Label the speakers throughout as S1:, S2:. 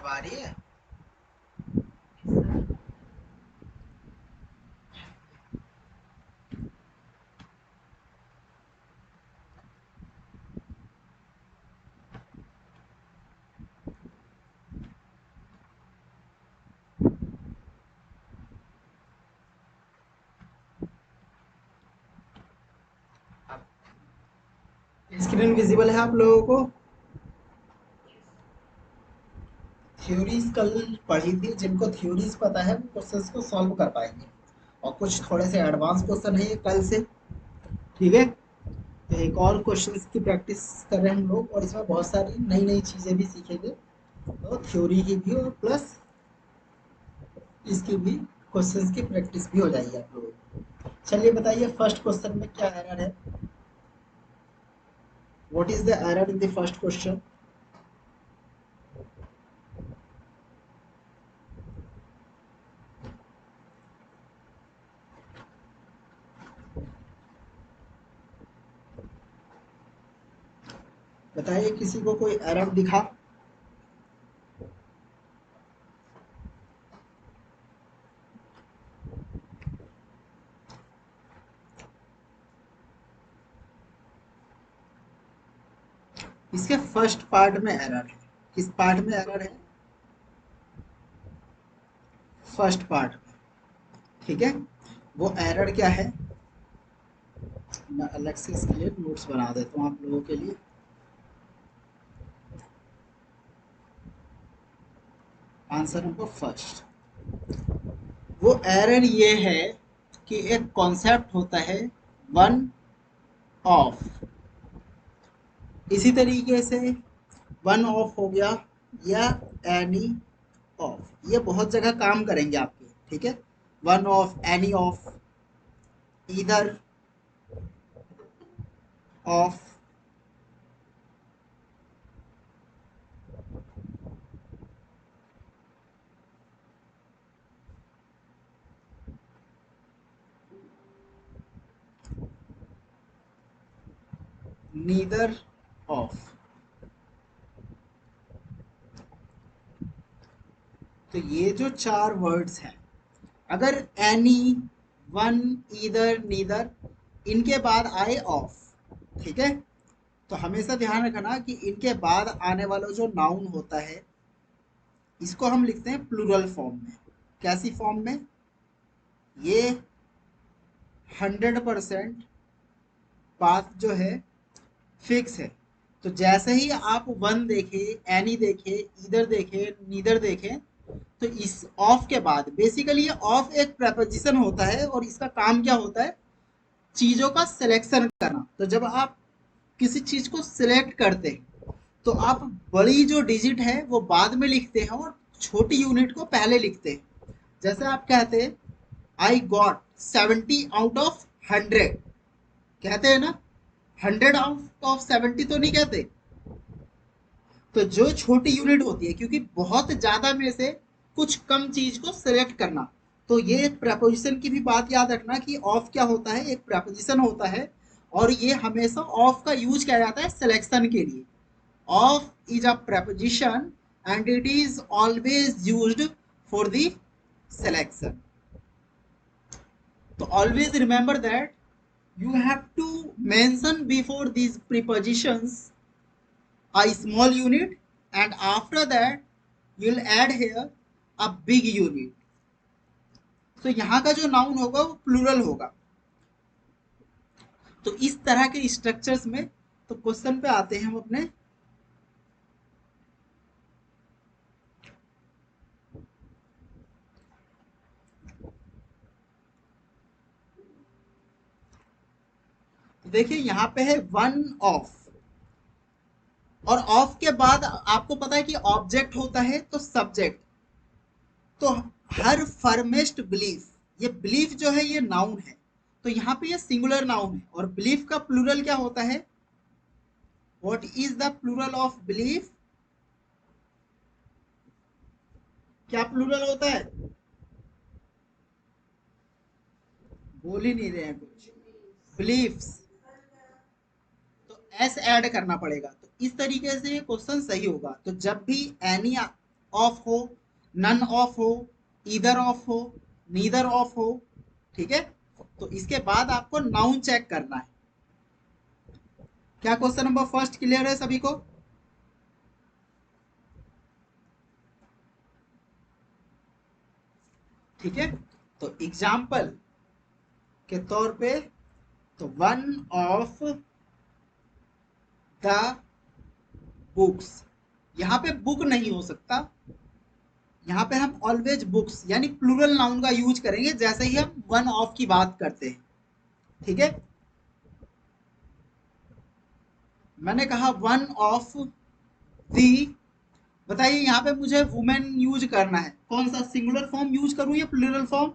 S1: अब आ रही है? स्क्रीन विजिबल है आप लोगों को? थ्योरीज कल पढ़ी थी, जिनको थ्योरीज पता है वो क्वेश्चंस को सॉल्व कर पाएंगे, और कुछ थोड़े से एडवांस क्वेश्चन है ये कल से। ठीक है, तो एक और क्वेश्चंस की प्रैक्टिस कर रहे हैं हम लोग, और इसमें बहुत सारी नई नई चीजें भी सीखेंगे, तो थ्योरी की भी और प्लस इसकी भी क्वेश्चंस की प्रैक्टिस भी हो जाएगी आप लोगों को। चलिए बताइए फर्स्ट क्वेश्चन में क्या एरर है? What is the error in the first question? बताइए, किसी को कोई एरर दिखा? इसके फर्स्ट पार्ट में एरर है। किस पार्ट में एरर है? फर्स्ट पार्ट में। ठीक है, वो एरर क्या है? मैं अलग से इसके लिए नोट्स बना देता हूँ आप लोगों के लिए। आंसर नंबर फर्स्ट, वो एरर ये है कि एक कॉन्सेप्ट होता है वन ऑफ, इसी तरीके से वन ऑफ हो गया या एनी ऑफ, ये बहुत जगह काम करेंगे आपके। ठीक है, वन ऑफ, एनी ऑफ, इधर ऑफ, नीदर ऑफ। तो ये जो चार वर्ड्स हैं, अगर एनी, वन, ईदर, नीदर, इनके बाद आए ऑफ, ठीक है, तो हमेशा ध्यान रखना कि इनके बाद आने वाला जो नाउन होता है इसको हम लिखते हैं प्लूरल फॉर्म में। कैसी फॉर्म में? ये 100% बात जो है फिक्स है। तो जैसे ही आप वन देखे, एनी देखे, इधर देखे, नीदर देखे, तो इस ऑफ के बाद बेसिकली ये ऑफ एक प्रपोजिशन होता है, और इसका काम क्या होता है? चीजों का सिलेक्शन करना। तो जब आप किसी चीज को सिलेक्ट करते हैं तो आप बड़ी जो डिजिट है वो बाद में लिखते हैं और छोटी यूनिट को पहले लिखते हैं। जैसे आप कहते हैं आई गॉट 70 आउट ऑफ 100, कहते हैं ना? 100 आउट ऑफ 70 तो नहीं कहते। तो जो छोटी यूनिट होती है, क्योंकि बहुत ज्यादा में से कुछ कम चीज को सिलेक्ट करना, तो ये एक प्रपोजिशन की भी बात याद रखना कि ऑफ क्या होता है, एक प्रपोजिशन होता है, और ये हमेशा ऑफ का यूज किया जाता है सिलेक्शन के लिए। Of is a preposition and it is always used for the selection. तो always remember that you have to mention before these prepositions a small unit, and after that you'll add here a big unit. तो यहाँ का जो noun होगा वो plural होगा। तो इस तरह के स्ट्रक्चर्स में, तो क्वेश्चन पे आते हैं हम अपने। तो देखिए यहाँ पे है वन ऑफ, और ऑफ के बाद आपको पता है कि ऑब्जेक्ट होता है तो सब्जेक्ट। तो हर फर्मेस्ट बिलीफ, ये बिलीफ जो है ये नाउन है, तो यहाँ पे ये सिंगुलर नाउन है, और बिलीफ का प्लूरल क्या होता है? What is the plural of belief? क्या प्लूरल होता है? बोल ही नहीं रहे हैं कुछ। बिलीफ्स। तो एस ऐड करना पड़ेगा, तो इस तरीके से क्वेश्चन सही होगा। तो जब भी एनी ऑफ हो, नन ऑफ हो, ईदर ऑफ हो, नीदर ऑफ हो। ठीक है, तो इसके बाद आपको नाउन चेक करना है। क्या क्वेश्चन नंबर फर्स्ट क्लियर है सभी को? ठीक है, तो एग्जाम्पल के तौर पे, तो वन ऑफ द बुक्स, यहाँ पे बुक नहीं हो सकता, यहाँ पे हम ऑलवेज बुक्स यानी प्लूरल नाउन का यूज करेंगे जैसे ही हम वन ऑफ की बात करते हैं। ठीक है, मैंने कहा वन ऑफ दी, बताइए यहाँ पे मुझे वुमेन यूज करना है, कौन सा सिंगुलर फॉर्म यूज करूं या प्लूरल फॉर्म?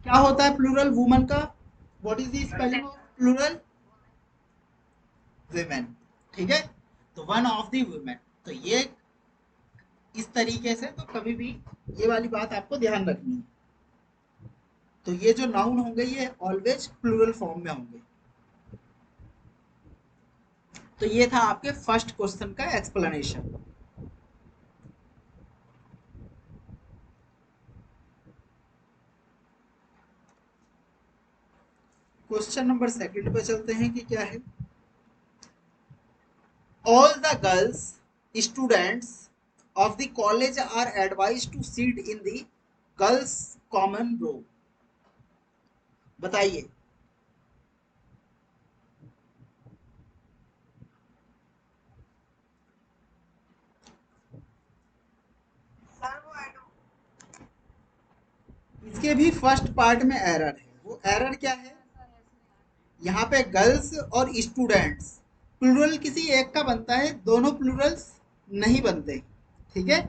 S1: क्या होता है प्लूरल वुमन का? What is the spelling of plural? Women. ठीक है, तो वन ऑफ द वुमेन, तो ये इस तरीके से, तो कभी भी ये वाली बात आपको ध्यान रखनी है। तो ये जो नाउन होंगे ये ऑलवेज प्लूरल फॉर्म में होंगे। तो ये था आपके फर्स्ट क्वेश्चन का एक्सप्लेनेशन। क्वेश्चन नंबर सेकंड पे चलते हैं कि क्या है। All the girls students of the college are advise to seat in the girls common row. बताइए। इसके भी फर्स्ट पार्ट में एरर है। वो एरर क्या है? यहाँ पे गर्ल्स और स्टूडेंट्स प्लूरल किसी एक का बनता है, दोनों प्लूरल्स नहीं बनते। ठीक है,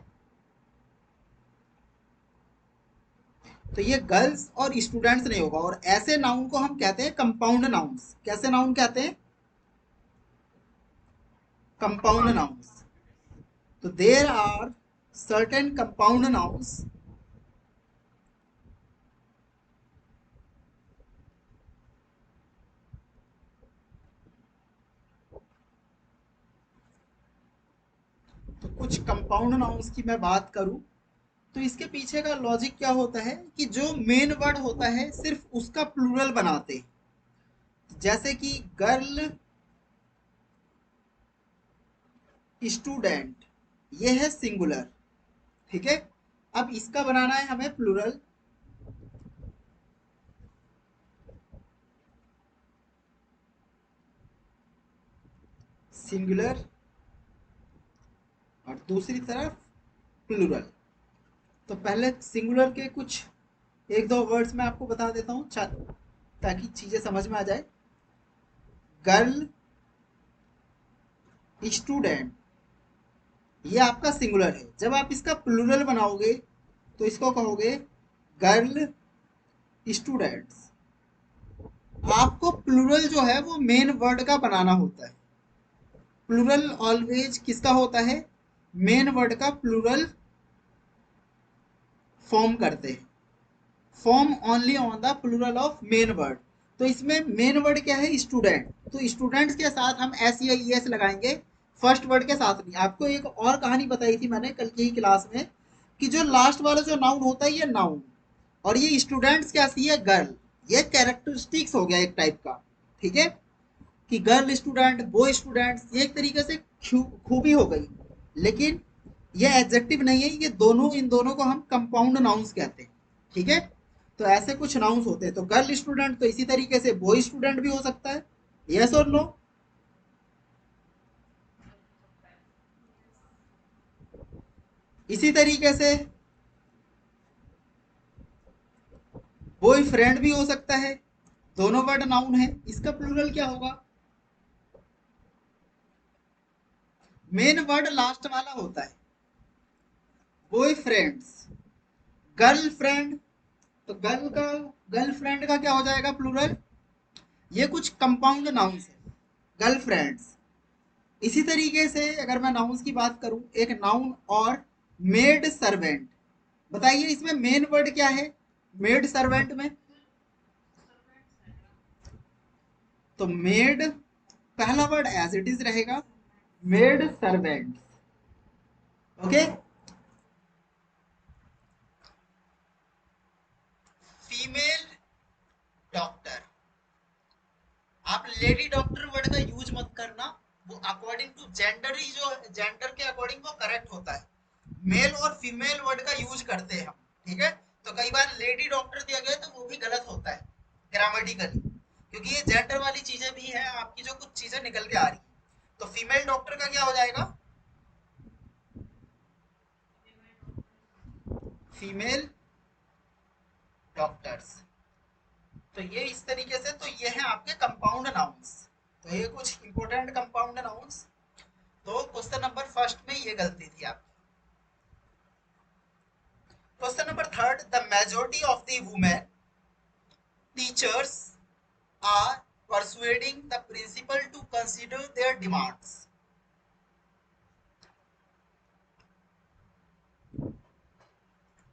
S1: तो ये गर्ल्स और स्टूडेंट्स नहीं होगा, और ऐसे नाउन को हम कहते हैं कंपाउंड नाउन्स। कैसे नाउन कहते हैं? Compound nouns. तो there are certain compound nouns तो कुछ कंपाउंड नाउन्स की मैं बात करूं, तो इसके पीछे का लॉजिक क्या होता है कि जो मेन वर्ड होता है सिर्फ उसका प्लूरल बनाते हैं। जैसे कि गर्ल, स्टूडेंट, ये है सिंगुलर। ठीक है, अब इसका बनाना है हमें प्लूरल। सिंगुलर और दूसरी तरफ प्लूरल। तो पहले सिंगुलर के कुछ एक दो वर्ड्स मैं आपको बता देता हूँ ताकि चीजें समझ में आ जाए। गर्ल, स्टूडेंट, ये आपका सिंगुलर है। जब आप इसका प्लूरल बनाओगे तो इसको कहोगे गर्ल स्टूडेंट्स। आपको प्लूरल जो है वो मेन वर्ड का बनाना होता है। प्लूरल ऑलवेज किसका होता है? मेन वर्ड का प्लूरल फॉर्म करते हैं। Form only on the plural of main word. तो इसमें मेन वर्ड क्या है? स्टूडेंट। तो स्टूडेंट्स के साथ हम एस या ई एस लगाएंगे, फर्स्ट वर्ड के साथ नहीं। आपको एक और कहानी बताई थी मैंने कल की ही क्लास में कि जो लास्ट वाला जो नाउन होता है ये नाउन, और ये स्टूडेंट्स क्या सी है? गर्ल। ये कैरेक्टरिस्टिक्स हो गया एक टाइप का। ठीक है, कि गर्ल स्टूडेंट, बॉय स्टूडेंट्स, ये एक तरीके से खूबी हो गई। लेकिन ये एडजेक्टिव नहीं है, ये दोनों, इन दोनों को हम कंपाउंड नाउन्स कहते हैं। ठीक है, तो ऐसे कुछ नाउन्स होते हैं। तो गर्ल स्टूडेंट तो इसी तरीके से बॉय स्टूडेंट भी हो सकता है। यस और नो? इसी तरीके से बॉय फ्रेंड भी हो सकता है। दोनों वर्ड नाउन है, इसका प्लूरल क्या होगा? मेन वर्ड लास्ट वाला होता है। बॉय फ्रेंड्स, गर्ल फ्रेंड, तो गर्लफ्रेंड का क्या हो जाएगा प्लूरल? ये कुछ कंपाउंड नाउन्स है, गर्लफ्रेंड्स। इसी तरीके से अगर मैं नाउन्स की बात करूं, एक नाउन और मेड सर्वेंट। बताइए इसमें मेन वर्ड क्या है मेड सर्वेंट में? तो मेड पहला वर्ड एज इट इज रहेगा, made servants. Okay. Female doctor, आप लेडी डॉक्टर वर्ड का यूज मत करना, वो अकॉर्डिंग टू जेंडर ही, जो जेंडर के अकॉर्डिंग वो करेक्ट होता है। मेल और फीमेल वर्ड का यूज करते हैं हम, ठीक है। तो कई बार लेडी डॉक्टर दिया गया तो वो भी गलत होता है ग्रामेटिकली, क्योंकि ये जेंडर वाली चीजें भी हैं आपकी, जो कुछ चीजें निकल के आ रही है। तो फीमेल डॉक्टर का क्या हो जाएगा? Female doctors. तो ये इस तरीके से, तो ये है आपके कंपाउंड नाउन्स। तो ये कुछ इंपॉर्टेंट कंपाउंड नाउन्स। तो क्वेश्चन नंबर फर्स्ट में ये गलती थी आपकी। Question number third, the majority of the women teachers are persuading the principal to consider their demands.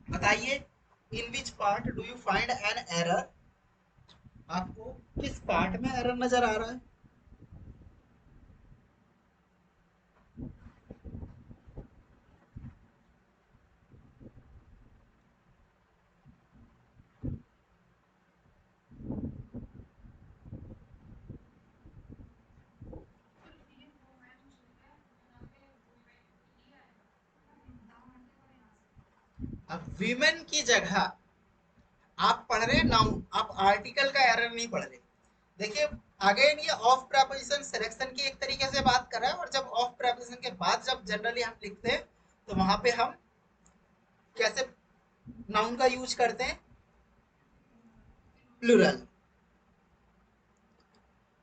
S1: बताइए, in which part do you find an error? आपको किस part में एरर नजर आ रहा है? अब वीमेन की जगह आप पढ़ रहे हैं नाउन, आप आर्टिकल का एरर नहीं पढ़ रहे। देखिए, अगेन ये ऑफ प्रेपोजिशन सिलेक्शन की एक तरीके से बात कर रहा है, और जब ऑफ प्रेपोजिशन के बाद जब जनरली हम लिखते हैं तो वहां पे हम कैसे नाउन का यूज करते हैं? प्लूरल।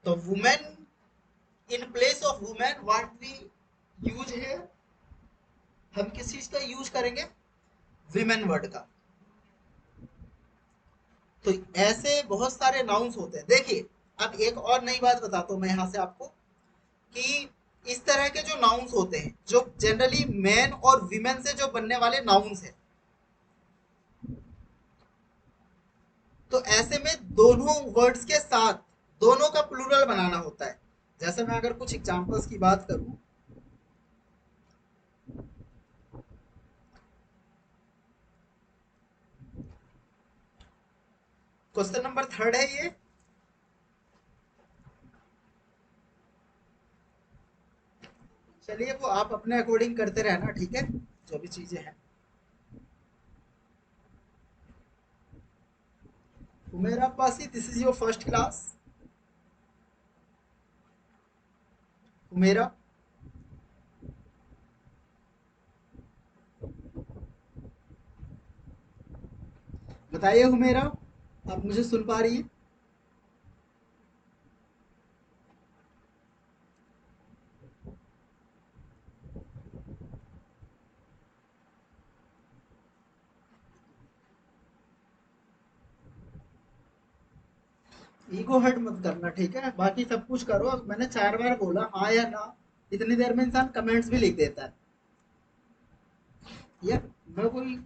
S1: तो women, in place of women what we use है, हम किस चीज का यूज करेंगे? विमेन वर्ड का। तो ऐसे बहुत सारे नाउन्स होते हैं। देखिए, अब एक और नई बात बताता हूं मैं यहां से आपको, कि इस तरह के जो नाउन्स होते हैं, जो जनरली मैन और विमेन से जो बनने वाले नाउन्स हैं, तो ऐसे में दोनों वर्ड्स के साथ दोनों का प्लूरल बनाना होता है। जैसे मैं अगर कुछ एग्जांपल्स की बात करूं, क्वेश्चन नंबर थर्ड है ये। चलिए, वो आप अपने अकॉर्डिंग करते रहना, ठीक है, जो भी चीजें हैं। मेरा पास ही, this is your first class. मेरा, बताइए हुमेरा, आप मुझे सुन पा रही है? ईगो हर्ट मत करना, ठीक है, बाकी सब कुछ करो। मैंने 4 बार बोला हाँ या ना, इतनी देर में इंसान कमेंट्स भी लिख देता है। यार, मैं कोई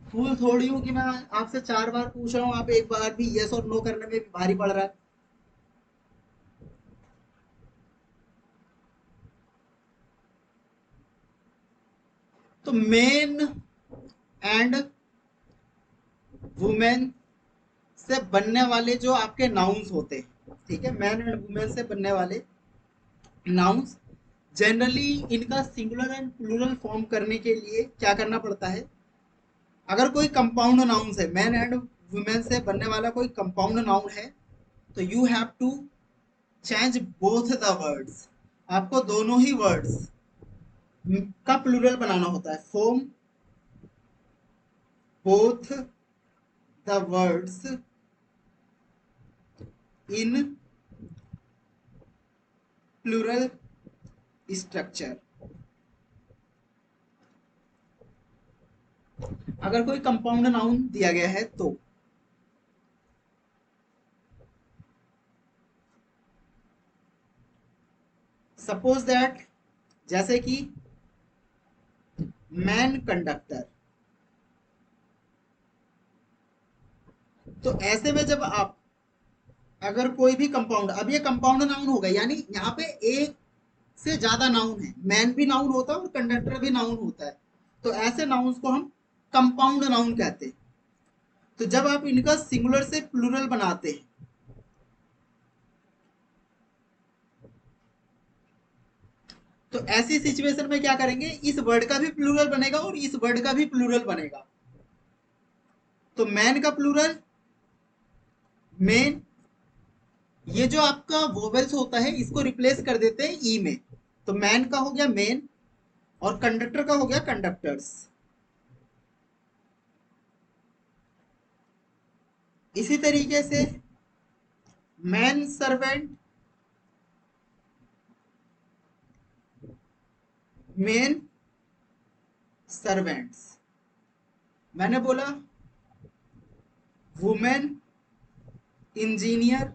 S1: फूल थोड़ी हूँ कि मैं आपसे 4 बार पूछ रहा हूँ, आप एक बार भी यस और नो करने में भी भारी पड़ रहा है। तो मेन एंड वुमेन से बनने वाले जो आपके नाउन्स होते हैं, ठीक है, मैन एंड वुमेन से बनने वाले नाउन्स, जनरली इनका सिंगुलर एंड प्लूरल फॉर्म करने के लिए क्या करना पड़ता है? अगर कोई कंपाउंड नाउन है, मैन एंड वुमेन से बनने वाला कोई कंपाउंड नाउन है, तो you have to change both the words. आपको दोनों ही वर्ड्स का प्लूरल बनाना होता है। Form both the words in plural structure. अगर कोई कंपाउंड नाउन दिया गया है तो सपोज दैट, जैसे कि मैन कंडक्टर। तो ऐसे में जब आप, अगर कोई भी कंपाउंड, अब ये कंपाउंड नाउन हो गया, यानी यहाँ पे एक से ज्यादा नाउन है, मैन भी नाउन होता है और कंडक्टर भी नाउन होता है, तो ऐसे नाउन्स को हम कंपाउंड नाउन कहते हैं। तो जब आप इनका सिंगुलर से प्लूरल बनाते हैं, तो ऐसी सिचुएशन में क्या करेंगे, इस वर्ड का भी प्लूरल बनेगा और इस वर्ड का भी प्लूरल बनेगा। तो मैन का प्लूरल मेन, ये जो आपका वोवेल्स होता है इसको रिप्लेस कर देते हैं ई में, तो मैन का हो गया मेन और कंडक्टर का हो गया कंडक्टर्स। इसी तरीके से मैन सर्वेंट, मेन सर्वेंट्स। मैंने बोला वुमेन इंजीनियर,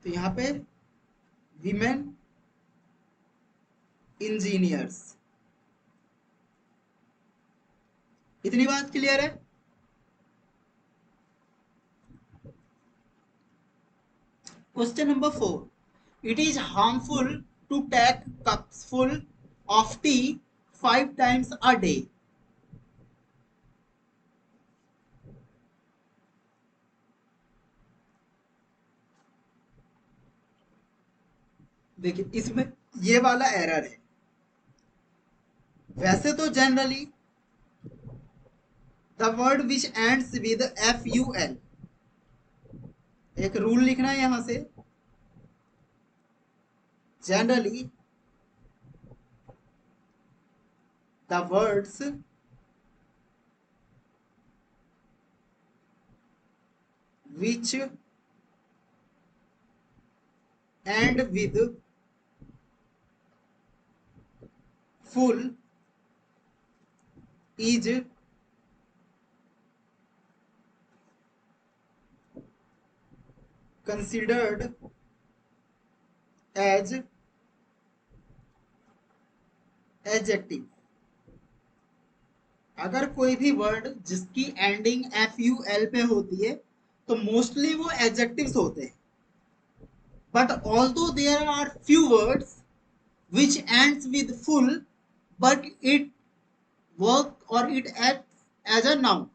S1: तो यहां पे वीमेन इंजीनियर्स। इतनी बात क्लियर है? Question number 4, it is harmful to take cups full of tea 5 times a day। देखिए इसमें ये वाला एरर है। वैसे तो generally the word which ends with FUL, एक रूल लिखना है यहां से, generally the words which and with full is considered as adjective। अगर कोई भी वर्ड जिसकी एंडिंग FUL पे होती है तो मोस्टली वो एडजेक्टिव्स होते हैं, but although there are few words which ends with full but it work or it acts as a noun,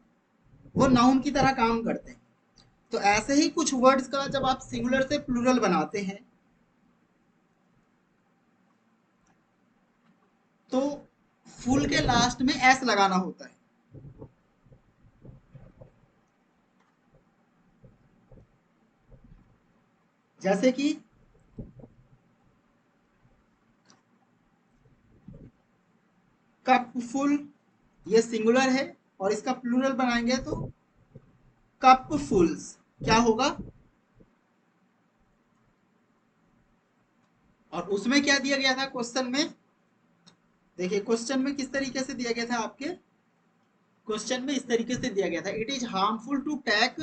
S1: वो नाउन की तरह काम करते हैं। तो ऐसे ही कुछ वर्ड्स का जब आप सिंगुलर से प्लूरल बनाते हैं तो फुल के लास्ट में एस लगाना होता है। जैसे कि कप फुल, ये सिंगुलर है और इसका प्लूरल बनाएंगे तो कप फुल्स, क्या होगा? और उसमें क्या दिया गया था क्वेश्चन में? देखिए क्वेश्चन में किस तरीके से दिया गया था आपके, क्वेश्चन में इस तरीके से दिया गया था, it is harmful to take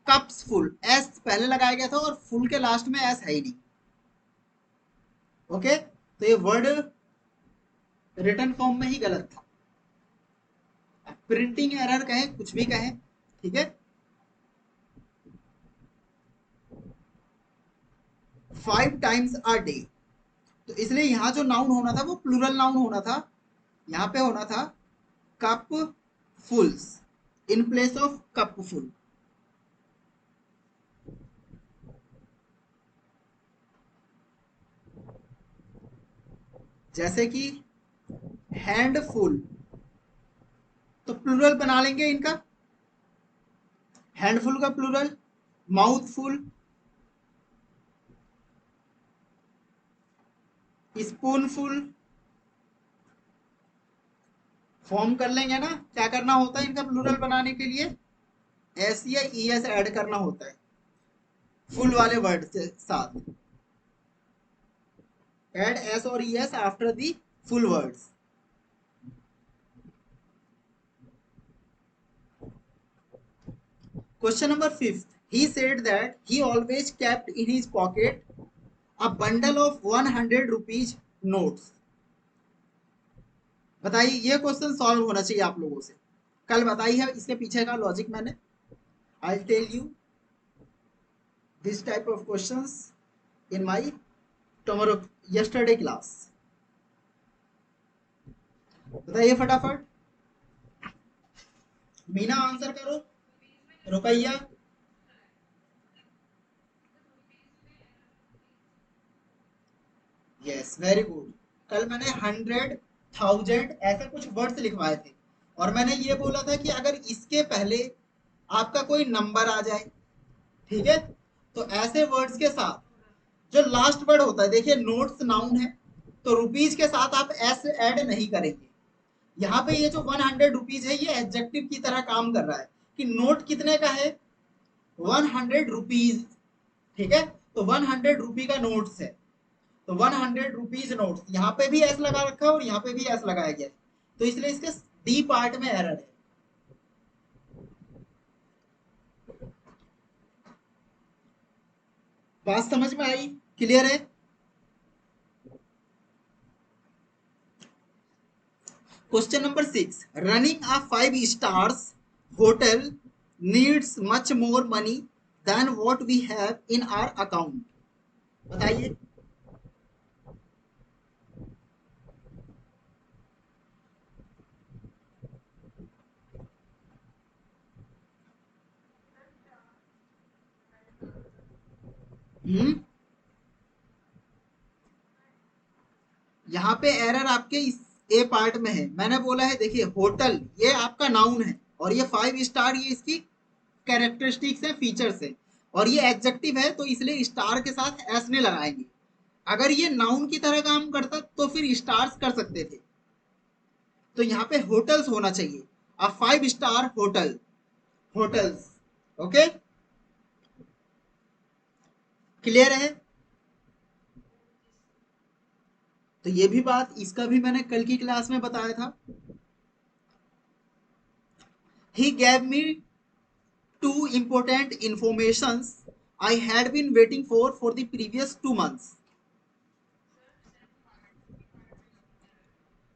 S1: cups full, S पहले लगाया गया था और फुल के लास्ट में एस है ही नहीं। ओके, तो ये वर्ड रिटन फॉर्म में ही गलत था, प्रिंटिंग एरर कहें कुछ भी कहें, ठीक है। 5 times a day, तो इसलिए यहां जो नाउन होना था वो प्लूरल नाउन होना था, यहां पे होना था cup fulls in place of cup full. जैसे कि हैंडफुल, तो प्लूरल बना लेंगे इनका, हैंडफुल का प्लूरल माउथफुल, स्पूनफुल, फॉर्म कर लेंगे ना। क्या करना होता है इनका प्लूरल बनाने के लिए? एस या ES ऐड करना होता है फुल वाले वर्ड के साथ, ऐड S और ES after the full words. Question number 5, he said that he always kept in his pocket a bundle of 100 rupees notes। बताइए, ये क्वेश्चन सॉल्व होना चाहिए आप लोगों से, कल बताई है इसके पीछे का लॉजिक मैंने। I tell you this type of questions in my tomorrow yesterday class? बताइए फटाफट। मीना आंसर करो। रुकैया? Yes, very good. कल मैंने 100, 1000 ऐसे कुछ वर्ड्स लिखवाए थे, और मैंने ये बोला था कि अगर इसके पहले आपका कोई नंबर आ जाए, ठीक है, तो ऐसे वर्ड्स के साथ जो लास्ट वर्ड होता है, देखिए नोट्स नाउन है, तो रुपीज के साथ आप एस ऐड नहीं करेंगे। यहाँ पे ये जो 100 रुपीज है, ये एडजेक्टिव की तरह काम कर रहा है कि नोट कितने का है, 100 रुपीज। ठीक है, तो 100 रुपी का नोट्स है, तो 100 रुपीज नोट्स, यहाँ पे भी एस लगा रखा है और यहाँ पे भी एस लगाया गया है, तो इसलिए इसके डी पार्ट में एरर है। बात समझ में आई? क्लियर है? Question number 6, running a 5 stars hotel needs much more money than what we have in our account. बताइए। हम्म, यहाँ पे एरर आपके इस ए पार्ट में है। मैंने बोला है, देखिए होटल ये आपका नाउन है, और ये 5 स्टार ये इसकी कैरेक्टरिस्टिक्स है, फीचर्स है, और ये एडजेक्टिव है, तो इसलिए स्टार के साथ एस ने लगाएंगे। अगर ये नाउन की तरह काम करता तो फिर स्टार्स कर सकते थे, तो यहाँ पे होटल्स होना चाहिए। अ 5 star hotel, hotels. Okay, clear है? तो ये भी बात, इसका भी मैंने कल की क्लास में बताया था। ही gave me two important informations I had been waiting for the previous 2 months.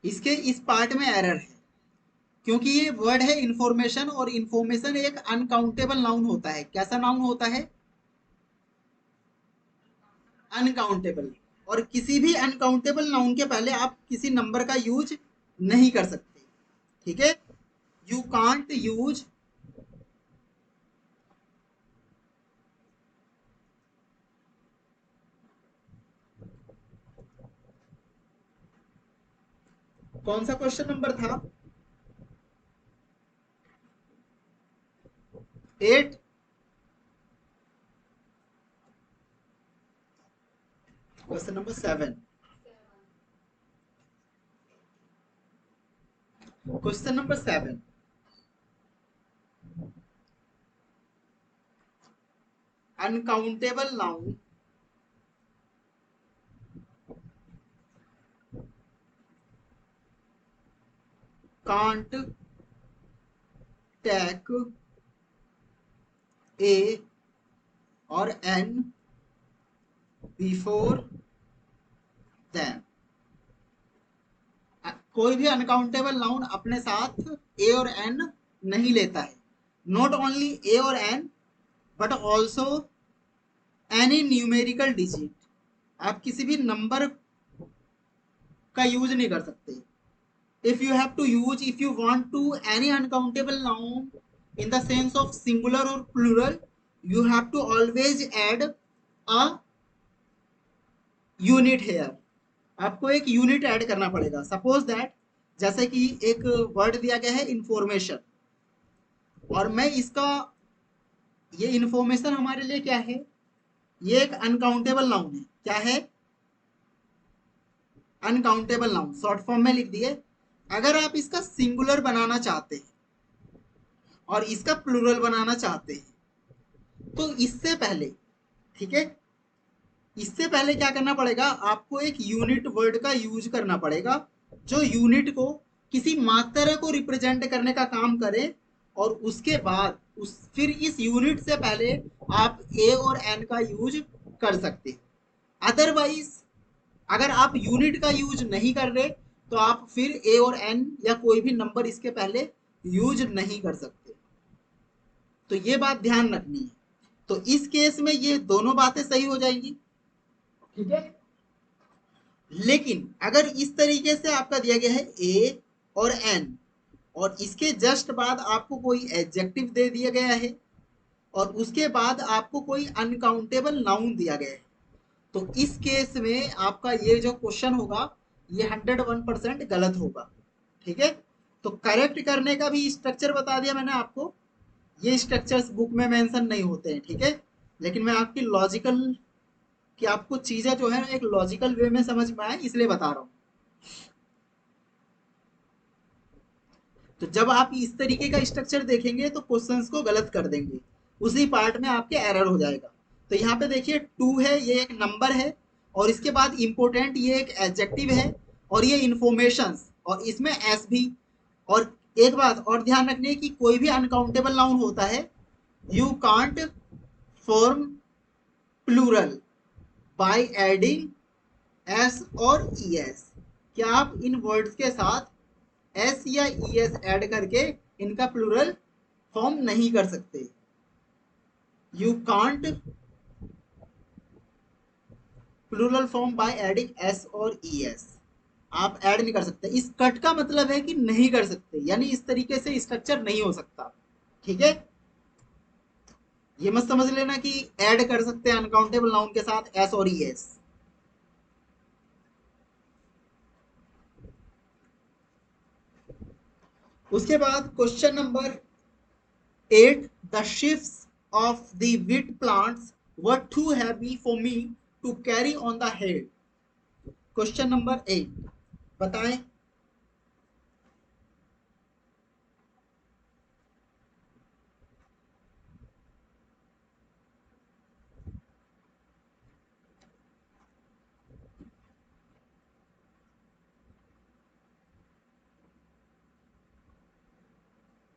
S1: इसके इस पार्ट में एरर है, क्योंकि ये वर्ड है इंफॉर्मेशन, और इंफॉर्मेशन एक अनकाउंटेबल नाउन होता है। कैसा नाउन होता है? अनकाउंटेबल। और किसी भी अनकाउंटेबल नाउन के पहले आप किसी नंबर का यूज नहीं कर सकते। ठीक है, यू कांट यूज, कौन सा क्वेश्चन नंबर था? 8। Question number 7। Question number 7, uncountable noun can't take A और एन बिफोर देम। कोई भी अनकाउंटेबल नाउन अपने साथ ए और एन नहीं लेता है। नॉट ओनली ए और an, but also any numerical digit. आप किसी भी नंबर का यूज नहीं कर सकते। if you have to use, if you want to any uncountable noun in the sense of singular or plural, you have to always add a unit here। आपको एक unit add करना पड़ेगा। Suppose that, जैसे कि एक word दिया गया है इंफॉर्मेशन, और मैं इसका, ये इंफॉर्मेशन हमारे लिए क्या है? ये एक अनकाउंटेबल नाउन है। क्या है? अनकाउंटेबल नाउन, शॉर्ट फॉर्म में लिख दिए। अगर आप इसका सिंगुलर बनाना चाहते हैं और इसका प्लूरल बनाना चाहते हैं, तो इससे पहले, ठीक है, इससे पहले क्या करना पड़ेगा? आपको एक यूनिट वर्ड का यूज करना पड़ेगा, जो यूनिट को, किसी मात्रा को रिप्रेजेंट करने का काम करे, और उसके बाद उस फिर इस यूनिट से पहले आप ए और एन का यूज कर सकते। अदरवाइज अगर आप यूनिट का यूज नहीं कर रहे, तो आप फिर ए और एन या कोई भी नंबर इसके पहले यूज नहीं कर सकते। तो ये बात ध्यान रखनी है। तो इस केस में ये दोनों बातें सही हो जाएंगी। ठीक है। लेकिन अगर इस तरीके से आपका दिया गया है ए और एन और इसके जस्ट बाद आपको कोई एडजेक्टिव दे दिया गया है और उसके बाद आपको कोई अनकाउंटेबल नाउन दिया गया है, तो इस केस में आपका ये जो क्वेश्चन होगा ये 101% गलत होगा। ठीक है। तो करेक्ट करने का भी स्ट्रक्चर बता दिया मैंने आपको। ये स्ट्रक्चर्स बुक में मेंशन नहीं होते हैं। ठीक है। लेकिन मैं आपकी लॉजिकल कि आपको चीजें जो है एक लॉजिकल वे में समझ में आए इसलिए बता रहा हूँ। तो जब आप इस तरीके का स्ट्रक्चर देखेंगे तो क्वेश्चंस को गलत कर देंगे, उसी पार्ट में आपके एरर हो जाएगा। तो यहाँ पे देखिए टू है, ये एक नंबर है और इसके बाद इंपोर्टेंट ये एक एडजेक्टिव है और ये इंफॉर्मेशन और इसमें एस भी। और एक बात और ध्यान रखने की, कोई भी अनकाउंटेबल नाउन होता है you can't form plural by adding S और ई एस। क्या आप इन वर्ड्स के साथ एस या ई एस ऐड करके इनका प्लूरल फॉर्म नहीं कर सकते। You can't plural form by adding S और ई एस। आप ऐड नहीं कर सकते। इस कट का मतलब है कि नहीं कर सकते, यानी इस तरीके से स्ट्रक्चर नहीं हो सकता। ठीक है। ये मत समझ लेना कि ऐड कर सकते हैं अनकाउंटेबल नाउन के साथ एस और ई एस। उसके बाद question number 8, the shifts of the wheat plants were too heavy for me to carry on the head. Question number 8 बताएं।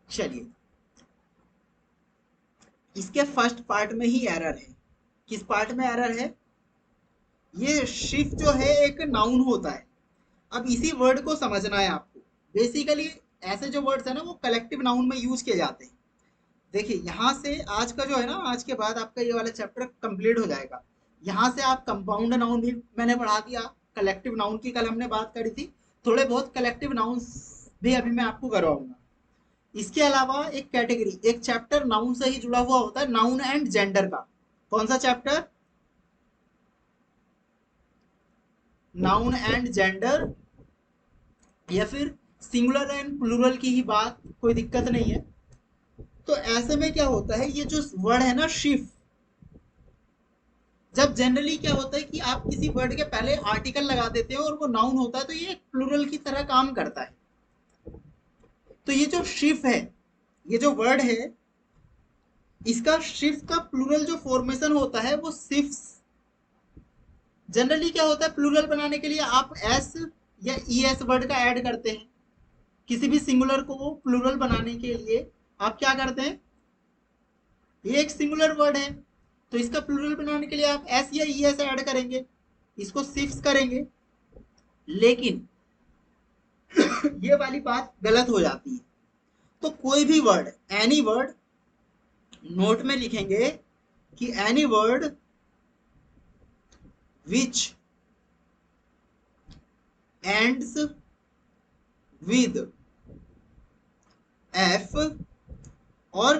S1: चलिए, इसके फर्स्ट पार्ट में ही एरर है। किस पार्ट में एरर है? ये शिफ्ट जो है एक नाउन होता है। अब इसी वर्ड को समझना है आपको। बेसिकली ऐसे जो वर्ड्स है ना वो कलेक्टिव नाउन में यूज किए जाते हैं। देखिए यहाँ से आज का जो है ना, आज के बाद आपका ये वाला चैप्टर कंप्लीट हो जाएगा। यहाँ से आप कंपाउंड नाउन भी मैंने पढ़ा दिया, कलेक्टिव नाउन की कल हमने बात करी थी, थोड़े बहुत कलेक्टिव नाउन्स भी अभी मैं आपको करवाऊंगा। इसके अलावा एक कैटेगरी, एक चैप्टर नाउन से ही जुड़ा हुआ होता है, नाउन एंड जेंडर का। कौन सा चैप्टर? नाउन एंड जेंडर, या फिर सिंगुलर एंड प्लूरल की ही बात, कोई दिक्कत नहीं है। तो ऐसे में क्या होता है, ये जो वर्ड है ना शिफ्ट, जब जनरली क्या होता है कि आप किसी वर्ड के पहले आर्टिकल लगा देते हो और वो नाउन होता है तो ये प्लूरल की तरह काम करता है। तो ये जो शिफ्ट है, ये जो वर्ड है, इसका शिफ्ट का प्लूरल जो फॉर्मेशन होता है वो शिफ्ट्स। जनरली क्या होता है, प्लूरल बनाने के लिए आप एस या ई एस वर्ड का ऐड करते हैं। किसी भी सिंगुलर को प्लूरल बनाने के लिए आप क्या करते हैं, ये एक सिंगुलर वर्ड है तो इसका प्लूरल बनाने के लिए आप एस या ई एस ऐड करेंगे, इसको शिफ्ट करेंगे। लेकिन ये वाली बात गलत हो जाती है। तो कोई भी वर्ड, एनी वर्ड, नोट में लिखेंगे कि any word which ends with F और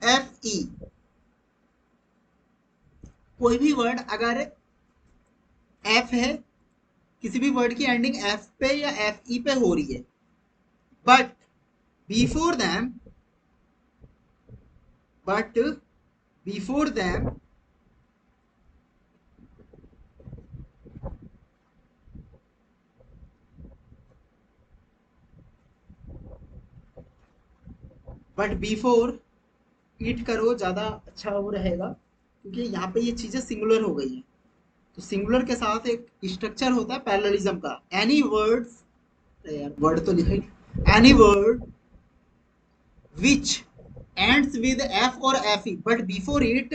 S1: एफ ई, कोई भी वर्ड अगर एफ है, किसी भी वर्ड की एंडिंग एफ पे या एफ ई पे हो रही है, but before them but before them but before eat करो, ज्यादा अच्छा वो रहेगा क्योंकि यहाँ पे ये चीजें सिंगुलर हो गई है। तो सिंगुलर के साथ एक स्ट्रक्चर होता है पैरेललिज्म का। एनी वर्ड्स, यार वर्ड तो लिखे, any word which ends with F और F E but before it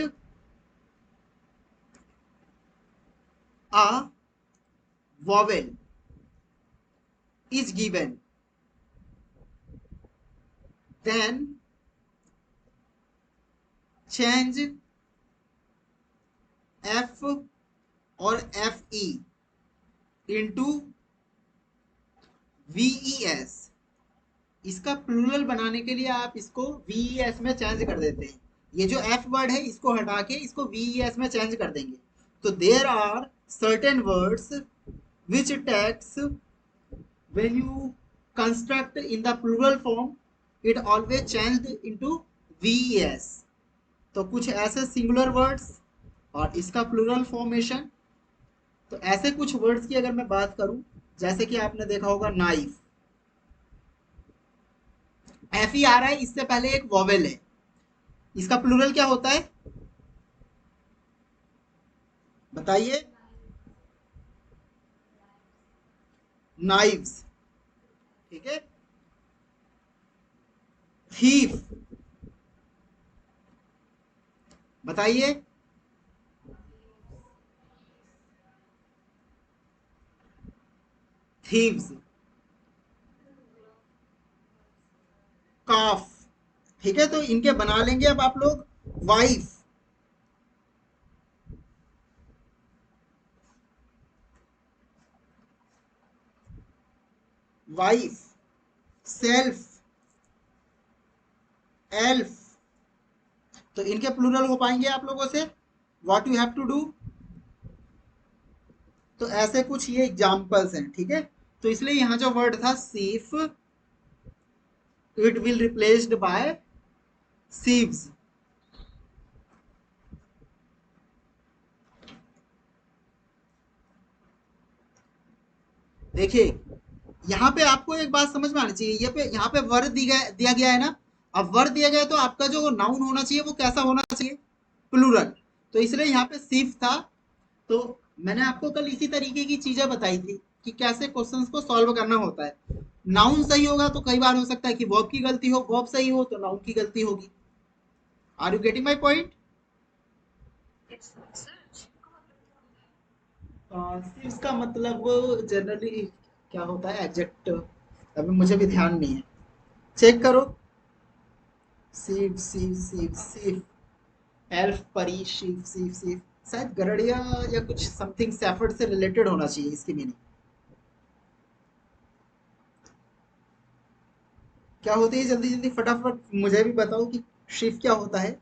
S1: a vowel is given, then change f और FE इंटू VES, इसका प्लूरल बनाने के लिए आप इसको VES में चेंज कर देते हैं। ये जो F वर्ड है इसको हटा के इसको VES में चेंज कर देंगे। तो there are certain words which takes when you construct in the plural form it always changed into VES। तो कुछ ऐसे सिंगुलर वर्ड्स और इसका प्लूरल फॉर्मेशन। तो ऐसे कुछ वर्ड्स की अगर मैं बात करूं, जैसे कि आपने देखा होगा नाइफ, FE आ रहा है, इससे पहले एक वॉवेल है, इसका प्लूरल क्या होता है बताइए? नाइव्स, ठीक है। थीफ, बताइए? थीव्स। काफ, ठीक है। तो इनके बना लेंगे अब आप लोग वाइफ, वाइफ, सेल्फ, एल्फ। तो इनके प्लूरल हो पाएंगे आप लोगों से? What you have to do. तो ऐसे कुछ ये एग्जांपल्स हैं, ठीक है। तो इसलिए यहां जो वर्ड था sheaf, it will replaced by sheaves. देखिए यहाँ पे आपको एक बात समझ में आनी चाहिए, ये पे यहाँ पे वर्ड दिया गया है ना। अब वर्ड दिया गया है तो आपका जो नाउन होना चाहिए वो कैसा होना चाहिए? प्लूरल। तो इसलिए यहाँ पे सिर्फ था। तो मैंने आपको कल इसी तरीके की चीजें बताई थी कि कैसे क्वेश्चंस को सॉल्व करना होता है। नाउन सही होगा तो कई बार हो सकता है कि वर्ब की गलती हो, वर्ब सही हो तो नाउन की गलती होगी। Are you getting my point? सिर्फ का मतलब जनरली क्या होता है? एडजेक्टिव। अभी मुझे भी ध्यान नहीं है, चेक करो। सिर्फ सिर्फ सिर्फ सिर्फ एल्फ, परी, शिव, सिर्फ सिर्फ, शायद गरड़िया या कुछ समथिंग सेफर्ड से रिलेटेड होना चाहिए इसकी मीनिंग। क्या होती है? जल्दी जल्दी फटाफट मुझे भी बताओ कि शिफ्ट क्या होता है।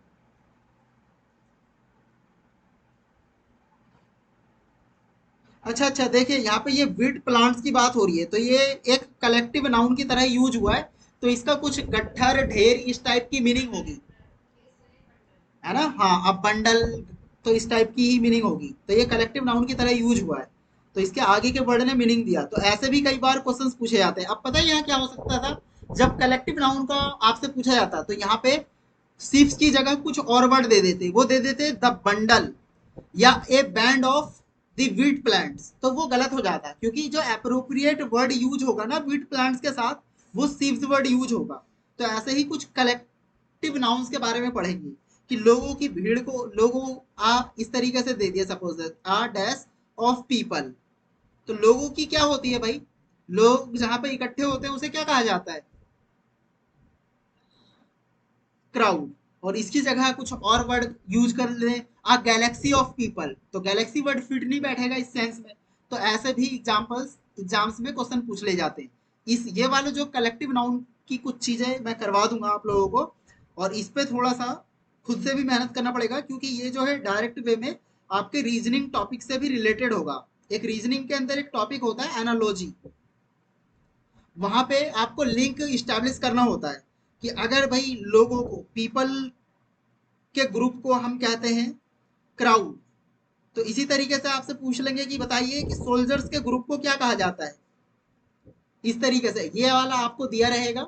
S1: अच्छा अच्छा, देखिए यहाँ पे ये वीट प्लांट्स की बात हो रही है, तो ये एक कलेक्टिव नाउन की तरह यूज हुआ है। तो इसका कुछ गट्ठर, ढेर, इस टाइप की मीनिंग होगी, है ना? हाँ, अब बंडल, तो इस टाइप की ही मीनिंग होगी। तो ये कलेक्टिव नाउन की तरह यूज हुआ है, तो इसके आगे के वर्ड ने मीनिंग दिया। तो ऐसे भी कई बार क्वेश्चंस पूछे जाते हैं। अब पता है यहाँ क्या हो सकता था? जब कलेक्टिव नाउन का आपसे पूछा जाता तो यहाँ पे सिर्फ की जगह कुछ और वर्ड दे देते, वो दे देते द बंडल या A band of the wheat plants. तो वो गलत हो जाता, क्योंकि जो अप्रोप्रिएट वर्ड यूज होगा ना वीट प्लांट्स के साथ, वो सीव्स वर्ड यूज होगा। तो ऐसे ही कुछ कलेक्टिव नाउन्स के बारे में पढ़ेंगे कि लोगों की भीड़ को, लोगों, आ इस तरीके से दे दिया, suppose a dash of people. तो लोगों की क्या होती है भाई? लोग जहां पे इकट्ठे होते हैं उसे क्या कहा जाता है? क्राउड। और इसकी जगह कुछ और वर्ड यूज कर ले, आ गैलेक्सी ऑफ पीपल, तो गैलेक्सी वर्ड फिट नहीं बैठेगा इस सेंस में। तो ऐसे भी एग्जांपल्स एग्जाम्स में क्वेश्चन पूछ ले जाते हैं। इस ये वाले जो कलेक्टिव नाउन की कुछ चीजें मैं करवा दूंगा आप लोगों को, और इस पे थोड़ा सा खुद से भी मेहनत करना पड़ेगा, क्योंकि ये जो है डायरेक्ट वे में आपके रीजनिंग टॉपिक से भी रिलेटेड होगा। एक रीजनिंग के अंदर एक टॉपिक होता है एनालॉजी, वहां पे आपको लिंक इस्टेब्लिश करना होता है कि अगर भाई लोगों को, पीपल के ग्रुप को हम कहते हैं क्राउड, तो इसी तरीके से आपसे पूछ लेंगे कि बताइए कि सोल्जर्स के ग्रुप को क्या कहा जाता है। इस तरीके से ये वाला आपको दिया रहेगा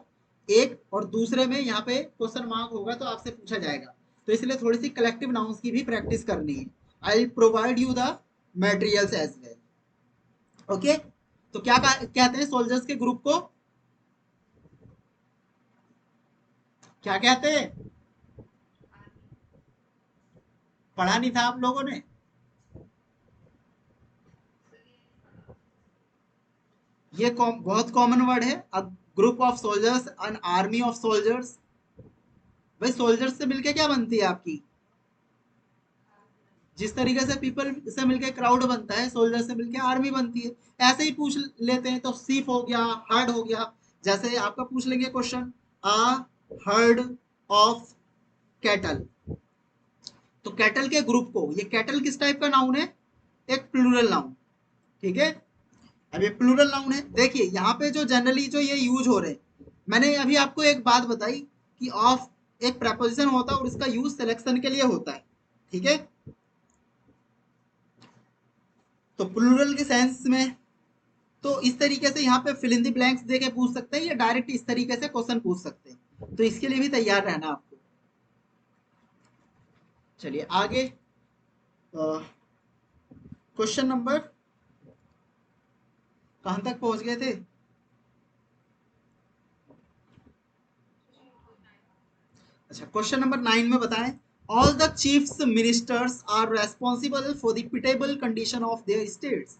S1: एक, और दूसरे में यहाँ पे क्वेश्चन मार्क होगा तो आपसे पूछा जाएगा। तो इसलिए थोड़ी सी कलेक्टिव नाउन्स की भी प्रैक्टिस करनी है। I will provide you the materials as well. Okay, तो क्या कहते हैं सोल्जर्स के ग्रुप को? क्या कहते हैं? पढ़ा नहीं था आप लोगों ने? ये बहुत कॉमन वर्ड है, a group of soldiers, an army of soldiers. भाई सोल्जर्स से मिलके क्या बनती है आपकी? जिस तरीके से पीपल से मिलके क्राउड बनता है, सोल्जर से मिलके आर्मी बनती है, ऐसे ही पूछ लेते हैं। तो सीप हो गया, हर्ड हो गया। जैसे आपका पूछ लेंगे question, a herd of cattle, तो कैटल के ग्रुप को, ये कैटल किस टाइप का नाउन है? एक प्लूरल नाउन। ठीक है, अब ये प्लूरल नाउन है। देखिए यहाँ पे जो जनरली जो ये यूज हो रहे हैं, मैंने अभी आपको एक बात बताई कि ऑफ एक प्रपोजिशन होता है और इसका यूज सिलेक्शन के लिए होता है। ठीक है, तो प्लूरल के सेंस में तो इस तरीके से यहाँ पे फिल इन द ब्लैंक्स देके पूछ सकते हैं, या डायरेक्ट इस तरीके से क्वेश्चन पूछ सकते हैं। तो इसके लिए भी तैयार रहना आपको। चलिए आगे, क्वेश्चन नंबर कहां तक पहुंच गए थे? अच्छा, क्वेश्चन नंबर 9 में बताएं, all the chiefs ministers are responsible for the pitiable condition of their states.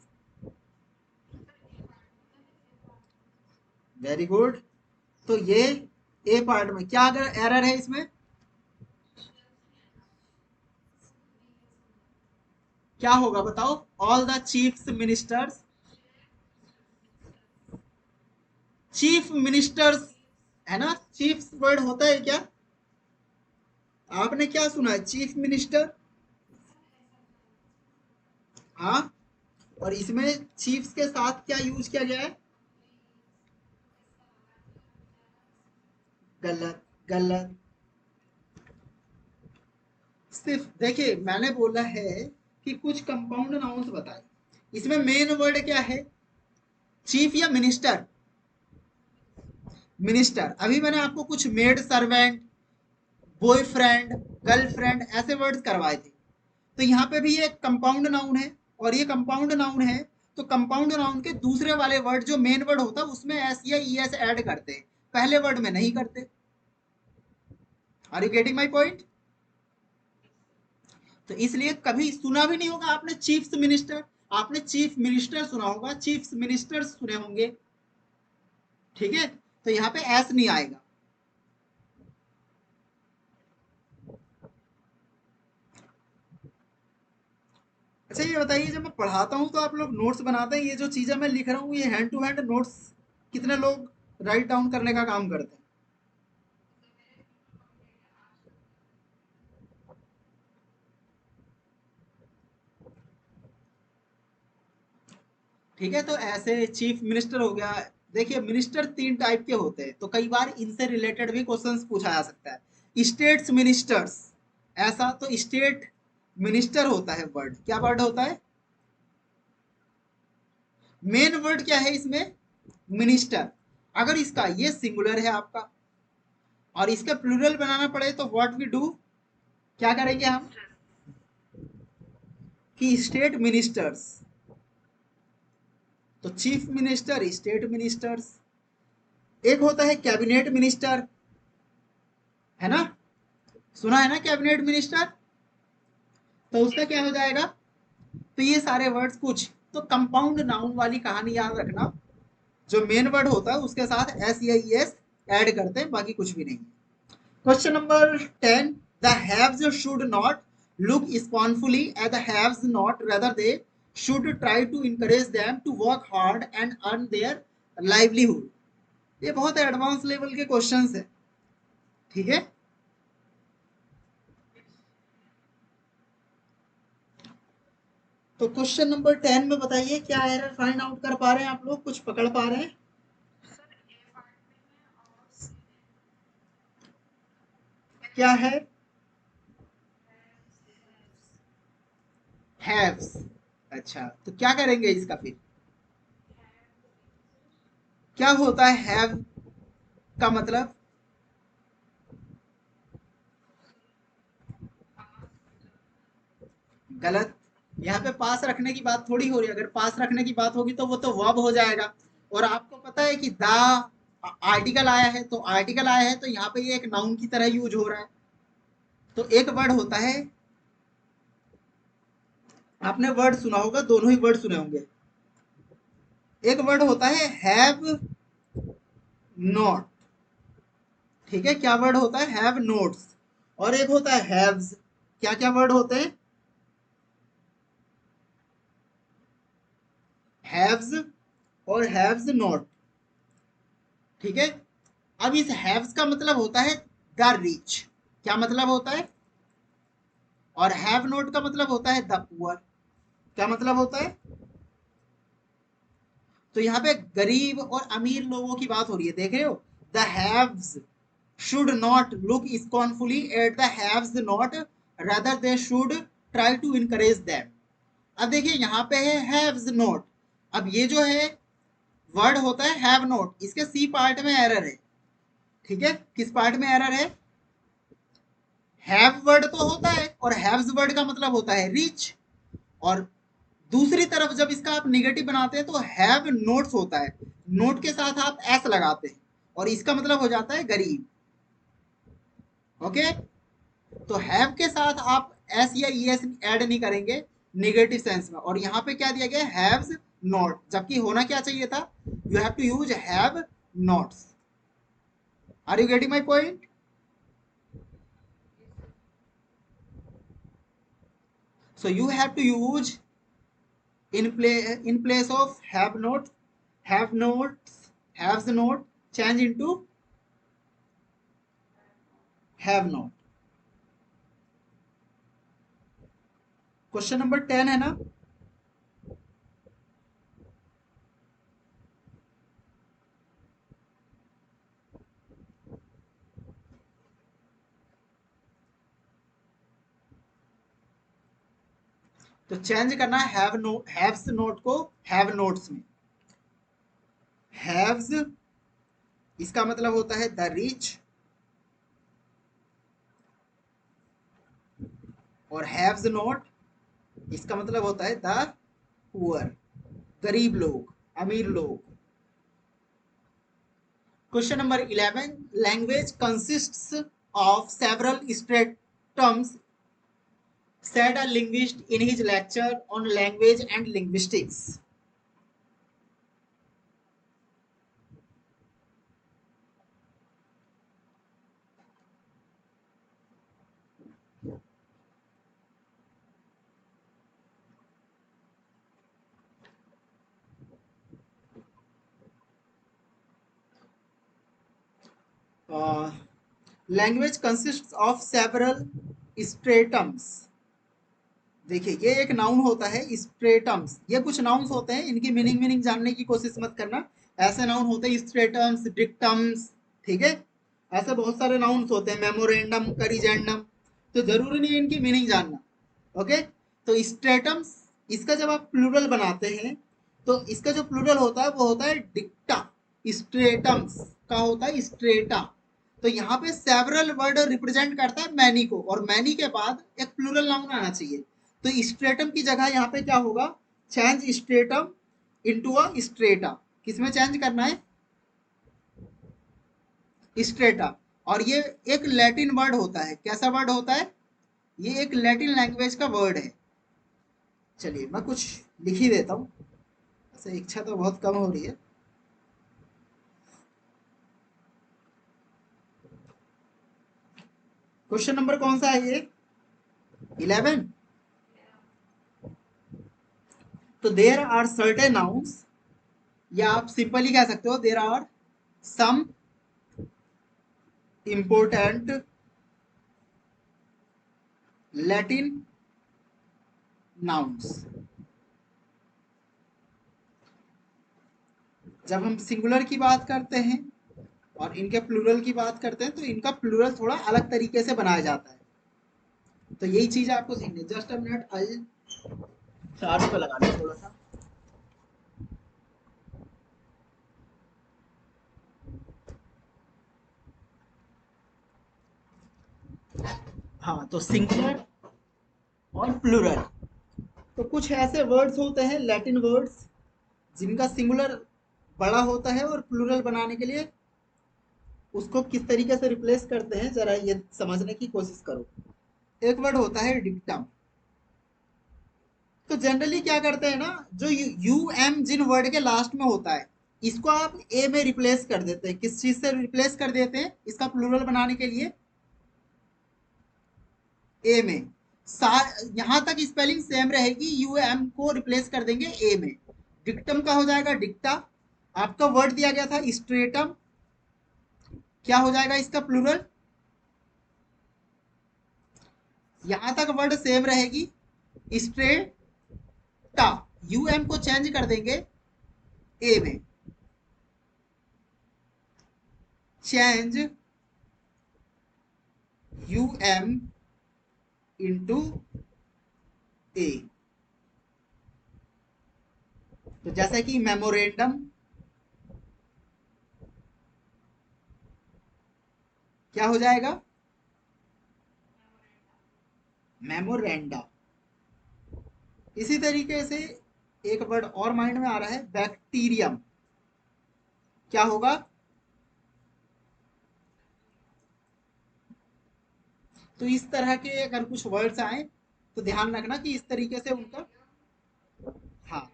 S1: Very good. तो ये ए पार्ट में क्या अगर एरर है इसमें? क्या होगा बताओ? All the chiefs ministers, chief ministers है ना? चीफ वर्ड होता है क्या? आपने क्या सुना है, चीफ मिनिस्टर? हाँ, और इसमें चीफ्स के साथ क्या यूज किया गया है? गलत, गलत। सिर्फ देखिए, मैंने बोला है कि कुछ कंपाउंड नाउन्स बताए, इसमें मेन वर्ड क्या है? चीफ या मिनिस्टर? मिनिस्टर। अभी मैंने आपको कुछ मेड सर्वेंट, बॉयफ्रेंड, गर्लफ्रेंड ऐसे वर्ड्स करवाए थे। तो यहाँ पे भी ये कंपाउंड नाउन है, और ये कंपाउंड नाउन है। तो कंपाउंड नाउन के दूसरे वाले वर्ड जो मेन वर्ड होता है उसमें एस या ई एस ऐड करते हैं, पहले वर्ड में नहीं करते। Are you getting my point? तो इसलिए कभी सुना भी नहीं होगा आपने चीफ मिनिस्टर, आपने चीफ मिनिस्टर सुना होगा, चीफ मिनिस्टर्स सुने होंगे। ठीक है, तो यहाँ पे एस नहीं आएगा। अच्छा ये बताइए, जब मैं पढ़ाता हूँ तो आप लोग नोट्स बनाते हैं, ये जो चीजें मैं लिख रहा हूँ ये हैंड टू हैंड नोट्स कितने लोग राइट डाउन करने का काम करते हैं? ठीक है, तो ऐसे चीफ मिनिस्टर हो गया। देखिए मिनिस्टर तीन टाइप के होते हैं, तो कई बार इनसे रिलेटेड भी क्वेश्चंस पूछा जा सकता है। स्टेट्स मिनिस्टर्स, ऐसा तो स्टेट मिनिस्टर होता है वर्ड, क्या वर्ड होता है? मेन वर्ड क्या है इसमें? मिनिस्टर। अगर इसका ये सिंगुलर है आपका और इसका प्लूरल बनाना पड़े तो व्हाट वी डू, क्या करेंगे हम? कि स्टेट मिनिस्टर्स। तो चीफ मिनिस्टर, स्टेट मिनिस्टर्स। एक होता है कैबिनेट मिनिस्टर, है ना? सुना है ना कैबिनेट मिनिस्टर? तो उसका क्या हो जाएगा? तो ये सारे वर्ड्स कुछ तो कंपाउंड नाउन वाली कहानी याद रखना, जो मेन वर्ड होता है उसके साथ एस या ई एस ऐड करते हैं, बाकी कुछ भी नहीं। Question number 10, the haves should not look scornfully at the haves not, rather they should try to encourage them to work hard and earn their livelihood। ये बहुत एडवांस लेवल के questions है। ठीक है, तो क्वेश्चन नंबर 10 में बताइए क्या एरर फाइंड आउट कर पा रहे हैं आप लोग, कुछ पकड़ पा रहे हैं? क्या है? हैव्स। अच्छा, तो क्या करेंगे इसका फिर? क्या होता है हैव का मतलब? गलत। यहाँ पे पास रखने की बात थोड़ी हो रही है, अगर पास रखने की बात होगी तो वो तो वर्ब हो जाएगा। और आपको पता है कि द आर्टिकल आया है, तो आर्टिकल आया है तो यहाँ पे ये एक नाउन की तरह यूज हो रहा है। तो एक वर्ड होता है, आपने वर्ड सुना होगा, दोनों ही वर्ड सुने होंगे। एक वर्ड होता है हैव नॉट। ठीक है, क्या वर्ड होता है? Have notes. और एक होता है हैव्स। क्या क्या वर्ड होते हैं? हैव्स और हैव्स नॉट। ठीक है, अब इस हैव्स का मतलब होता है द रिच, क्या मतलब होता है, और हैव नॉट का मतलब होता है द पुअर, क्या मतलब होता है। तो यहाँ पे गरीब और अमीर लोगों की बात हो रही है, देख रहे हो। The haves should not look scornfully at the haves not, rather they should try to encourage them। अब देखिए यहाँ पे है हैव्स नॉट, अब ये जो है वर्ड होता है हैव नॉट, इसके सी पार्ट में एरर है। ठीक है, किस पार्ट में एरर है, हैव वर्ड तो होता है और हैव्स वर्ड का मतलब होता है रिच, और दूसरी तरफ जब इसका आप निगेटिव बनाते हैं तो हैव नोट्स होता है, नोट के साथ आप एस लगाते हैं और इसका मतलब हो जाता है गरीब। ओके, तो हैव के साथ आप एस या ई एस ऐड नहीं करेंगे निगेटिव सेंस में, और यहाँ पे क्या दिया गया हैव्स नॉट, जबकि होना क्या चाहिए था, you have to use have nots. Are you getting my point. So you have to use in place of have notes haves not, change into have not। Question number 10 है ना। तो change करना है हैव नो हैव्स नोट को have notes में। Haves इसका मतलब होता है द रिच, और हैव्स नॉट इसका मतलब होता है द पुअर, गरीब लोग, अमीर लोग। Question number 11, language consists of several stratums, said a linguist in his lecture on language and linguistics। Language consist of several stratums. देखिए ये एक नाउन होता है स्ट्रेटम्स, ये कुछ नाउन्स होते हैं, इनकी मीनिंग मीनिंग जानने की कोशिश मत करना। ऐसे नाउन होते हैं स्ट्रेटम्स, डिक्टम्स, ठीक है, ऐसे बहुत सारे नाउन्स होते हैं, मेमोरेंडम, करिजेंडम, तो जरूरी नहीं है इनकी मीनिंग जानना। ओके, तो स्ट्रेटम्स, इसका जब आप प्लूरल बनाते हैं तो इसका जो प्लूरल होता है वो होता है डिक्टा, स्ट्रेटम्स का होता है स्ट्रेटा। तो यहाँ पे सेवरल वर्ड रिप्रेजेंट करता है मैनी को, और मैनी के बाद एक प्लूरल नाउन आना चाहिए। तो स्ट्रेटम की जगह यहाँ पे क्या होगा, change stratum into a strata, किसमें चेंज करना है, स्ट्रेटा। और ये एक लैटिन वर्ड होता है, कैसा वर्ड होता है, ये एक लैटिन लैंग्वेज का वर्ड है। चलिए मैं कुछ लिख ही देता हूँ, ऐसे इच्छा तो बहुत कम हो रही है। क्वेश्चन नंबर कौन सा है ये, 11। तो देर आर सर्टेन नाउन्स, या आप सिंपली कह सकते हो there are some important Latin nouns. जब हम सिंगुलर की बात करते हैं और इनके प्लूरल की बात करते हैं तो इनका प्लूरल थोड़ा अलग तरीके से बनाया जाता है, तो यही चीज आपको सीखनी। Just a minute, I charge पे लगा लें थोड़ा सा। हाँ, तो सिंगुलर और प्लूरल, तो कुछ ऐसे वर्ड्स होते हैं लैटिन वर्ड्स जिनका सिंगुलर बड़ा होता है, और प्लूरल बनाने के लिए उसको किस तरीके से रिप्लेस करते हैं जरा ये समझने की कोशिश करो। एक वर्ड होता है डिक्टम। तो जनरली क्या करते हैं ना, जो यू एम जिन वर्ड के लास्ट में होता है इसको आप ए में रिप्लेस कर देते हैं, किस चीज से रिप्लेस कर देते हैं इसका प्लूरल बनाने के लिए, ए में। यहां तक स्पेलिंग सेम रहेगी, यू एम को रिप्लेस कर देंगे ए में, डिक्टम का हो जाएगा डिक्टा। आपका वर्ड दिया गया था स्ट्रेटम, क्या हो जाएगा इसका प्लूरल? यहां तक वर्ड सेम रहेगी, स्ट्रेटा। यूएम को चेंज कर देंगे ए में, चेंज यूएम इंटू ए। तो जैसा कि मेमोरेंडम क्या हो जाएगा? मेमोरेंडा। इसी तरीके से एक वर्ड और माइंड में आ रहा है, बैक्टीरियम, क्या होगा? तो इस तरह के अगर कुछ वर्ड्स आए तो ध्यान रखना कि इस तरीके से उनका। हाँ,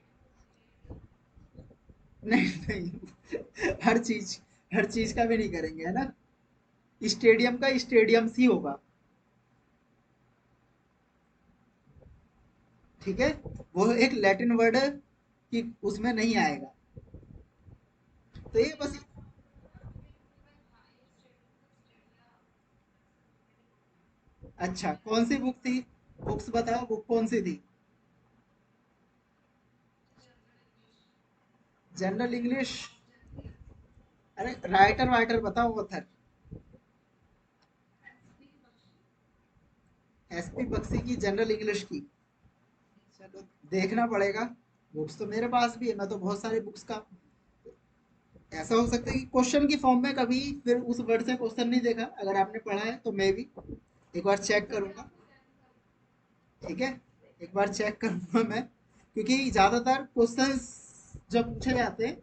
S1: नहीं नहीं, हर चीज का भी नहीं करेंगे, है ना। स्टेडियम का स्टेडियम्स ही होगा, ठीक है। वो एक लैटिन वर्ड है कि उसमें नहीं आएगा। तो ये बस। अच्छा, कौन सी बुक थी? बुक्स बताओ, बुक कौन सी थी? General English? अरे राइटर वाइटर बताओ, ऑथर। एसपी बख्शी की जनरल इंग्लिश की? चलो देखना पड़ेगा। बुक्स तो मेरे पास भी है, मैं तो बहुत सारी बुक्स का। ऐसा हो सकता है कि क्वेश्चन की फॉर्म में कभी फिर उस वर्ड से क्वेश्चन नहीं देखा, अगर आपने पढ़ा है तो मैं भी एक बार चेक करूंगा, ठीक है। एक बार चेक करूंगा मैं, क्योंकि ज्यादातर क्वेश्चंस जब पूछे जाते हैं,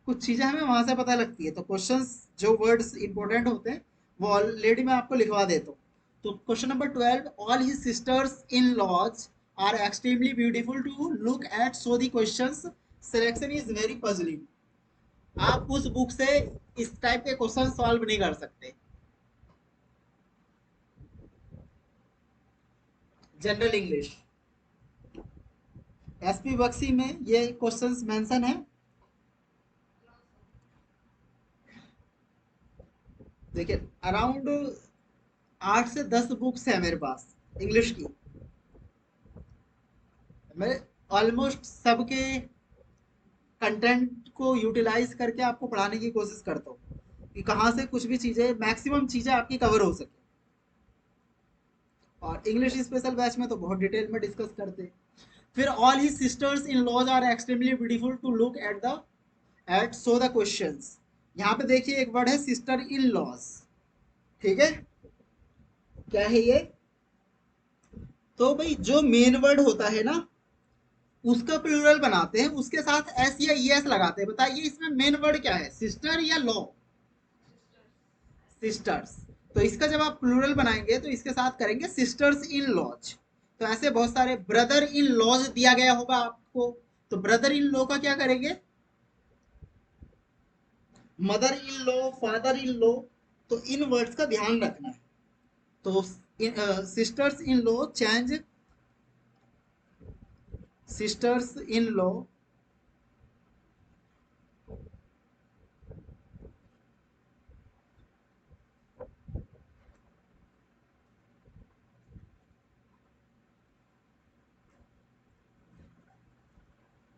S1: कुछ चीजें हमें वहां से पता लगती है, तो क्वेश्चंस जो वर्ड्स इंपॉर्टेंट होते हैं वो ऑलरेडी मैं आपको लिखवा देता हूँ। तो question number 12, all his sisters in laws are extremely beautiful to look at, so the questions selection is very puzzling. आप उस बुक से इस टाइप के क्वेश्चन सॉल्व नहीं कर सकते। जनरल इंग्लिश, एसपी बक्सी में ये क्वेश्चंस मेंशन है। देखिए, अराउंड 8 से 10 बुक्स है मेरे पास इंग्लिश की। मैं ऑलमोस्ट सबके कंटेंट को यूटिलाइज करके आपको पढ़ाने की कोशिश करता हूँ कि कहाँ से कुछ भी चीजें, मैक्सिमम चीजें आपकी कवर हो सके। और इंग्लिश स्पेशल बैच में तो बहुत डिटेल में डिस्कस करते हैं। फिर all he sisters in laws are extremely beautiful to look at the at, so the questions. यहाँ पे देखिए एक वर्ड है सिस्टर इन लॉज, ठीक है। क्या है ये? तो भाई जो मेन वर्ड होता है ना, उसका प्लूरल बनाते हैं, उसके साथ एस या ई एस लगाते हैं। बताइए इसमें मेन वर्ड क्या है, सिस्टर या लॉ? सिस्टर्स। तो इसका जब आप प्लूरल बनाएंगे तो इसके साथ करेंगे सिस्टर्स इन लॉज। तो ऐसे बहुत सारे ब्रदर इन लॉज दिया गया होगा आपको, तो ब्रदर इन लॉ का क्या करेंगे? Mother in law, father in law. तो इन वर्ड्स का ध्यान रखना है। तो sisters in law change sisters in law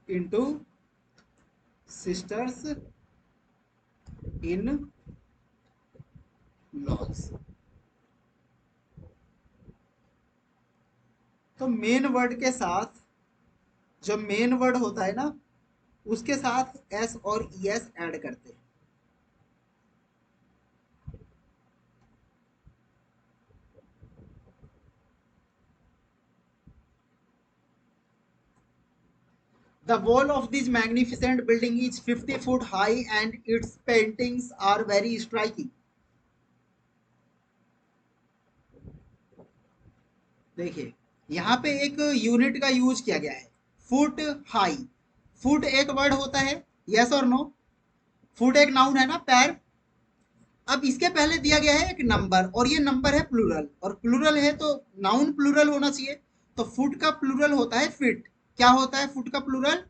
S1: into sisters in laws. तो मेन वर्ड के साथ, जो मेन वर्ड होता है ना, उसके साथ एस और ई एस ऐड करते हैं। The wall of this magnificent building is 50 foot high and its paintings are very striking. देखिए, यहाँ पे एक यूनिट का यूज किया गया है, फुट हाई। फुट एक वर्ड होता है, यस और नो? फुट एक नाउन है ना, पैर। अब इसके पहले दिया गया है एक नंबर, और ये नंबर है प्लूरल, और प्लूरल है तो नाउन प्लूरल होना चाहिए। तो फुट का प्लूरल होता है फिट। क्या होता है फुट का प्लूरल?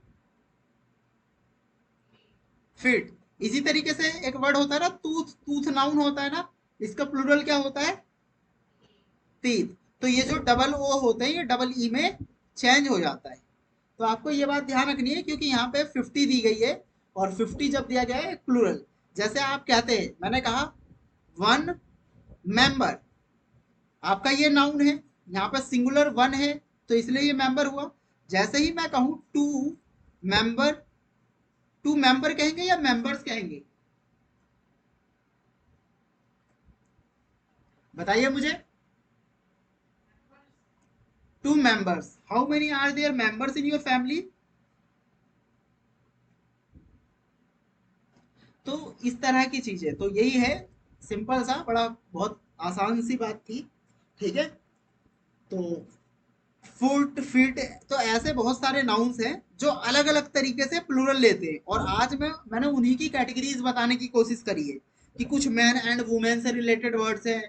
S1: फीट। इसी तरीके से एक वर्ड होता है ना टूथ, टूथ नाउन होता है ना, इसका प्लूरल क्या होता है? टीथ। तो ये जो डबल ओ होते हैं ये डबल ई में चेंज हो जाता है। तो आपको ये बात ध्यान रखनी है क्योंकि यहाँ पे 50 दी गई है और 50 जब दिया गया है प्लूरल। जैसे आप कहते हैं, मैंने कहा वन मेंबर, आपका ये नाउन है, यहाँ पे सिंगुलर वन है तो इसलिए ये मेंबर हुआ। जैसे ही मैं कहूं टू मेंबर, टू मेंबर कहेंगे या मेंबर्स कहेंगे? बताइए मुझे। Two members. How many are there members in your family? तो इस तरह की चीजें तो यही है, सिंपल सा, बड़ा बहुत आसान सी बात थी। ठीक है। तो फुट फिट, तो ऐसे बहुत सारे नाउन्स हैं जो अलग अलग तरीके से प्लूरल लेते हैं और आज मैंने उन्हीं की कैटेगरीज बताने की कोशिश करी है कि कुछ मैन एंड वुमेन से रिलेटेड वर्ड्स हैं।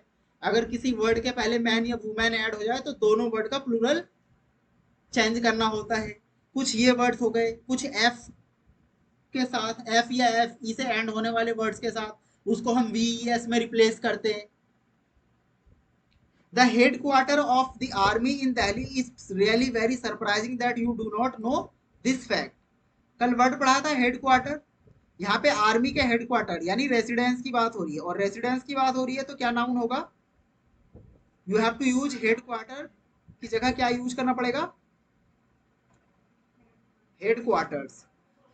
S1: अगर किसी वर्ड के पहले मैन या वुमेन ऐड हो जाए तो दोनों वर्ड का प्लूरल चेंज करना होता है। कुछ ये वर्ड्स हो गए, कुछ एफ के साथ, एफ या एफ ई से एंड होने वाले वर्ड्स के साथ उसको हम वी एस में रिप्लेस करते हैं। The headquarter of the army in Delhi is really very surprising that you do not know this fact. कल वर्ड पढ़ा था हेडक्वार्टर, यहाँ पे आर्मी के हेडक्वार्टर यानी रेसिडेंस की बात हो रही है और रेसिडेंस की बात हो रही है तो क्या नाउन होगा? You have to use headquarter की जगह क्या यूज करना पड़ेगा? headquarters.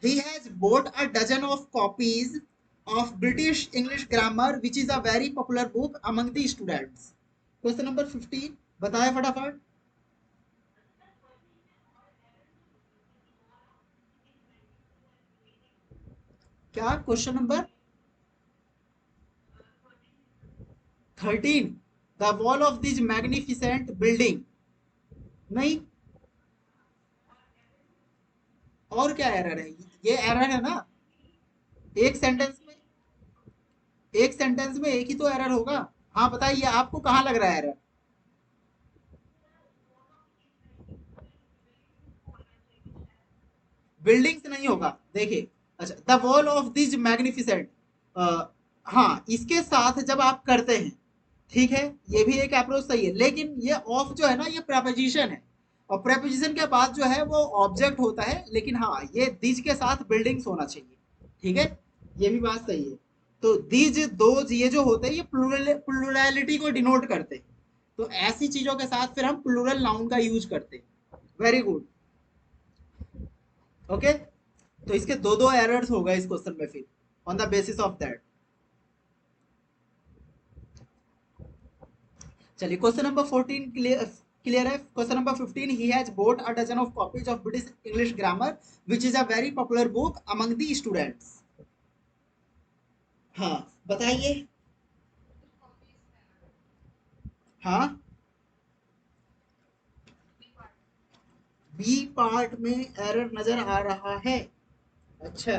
S1: He has bought a dozen of copies of British English Grammar, which is a very popular book among the students. Question number 15. बताए फटाफट। क्या question number 13? The wall of this magnificent building. नहीं, और क्या error है? ये error है ना, एक सेंटेंस में, एक सेंटेंस में एक ही तो एरर होगा। हाँ बताइए, आपको कहाँ लग रहा है एरर? बिल्डिंग्स नहीं होगा, देखिए। अच्छा, the wall of this magnificent, हाँ इसके साथ जब आप करते हैं, ठीक है, ये भी एक अप्रोच सही है, लेकिन ये ऑफ जो है ना ये प्रेपोजिशन है और प्रेपोजिशन के बाद जो है वो ऑब्जेक्ट होता है, लेकिन हाँ ये दिज के साथ बिल्डिंग्स होना चाहिए। ठीक है, ये भी बात सही है। तो दिज दोज ये जो होते हैं ये प्लूरलिटी को डिनोट करते हैं, तो ऐसी चीजों के साथ फिर हम प्लूरल नाउन का यूज करते हैं। Very good. ओके, तो इसके दो दो एरर्स हो गए इस क्वेश्चन में फिर, on the basis of that. चलिए क्वेश्चन नंबर 14 क्लियर है। Question number 15, he has bought a dozen of copies of British English grammar which is a very popular book among the students. हाँ बताइए। हाँ, B part में error नजर आ रहा है। अच्छा,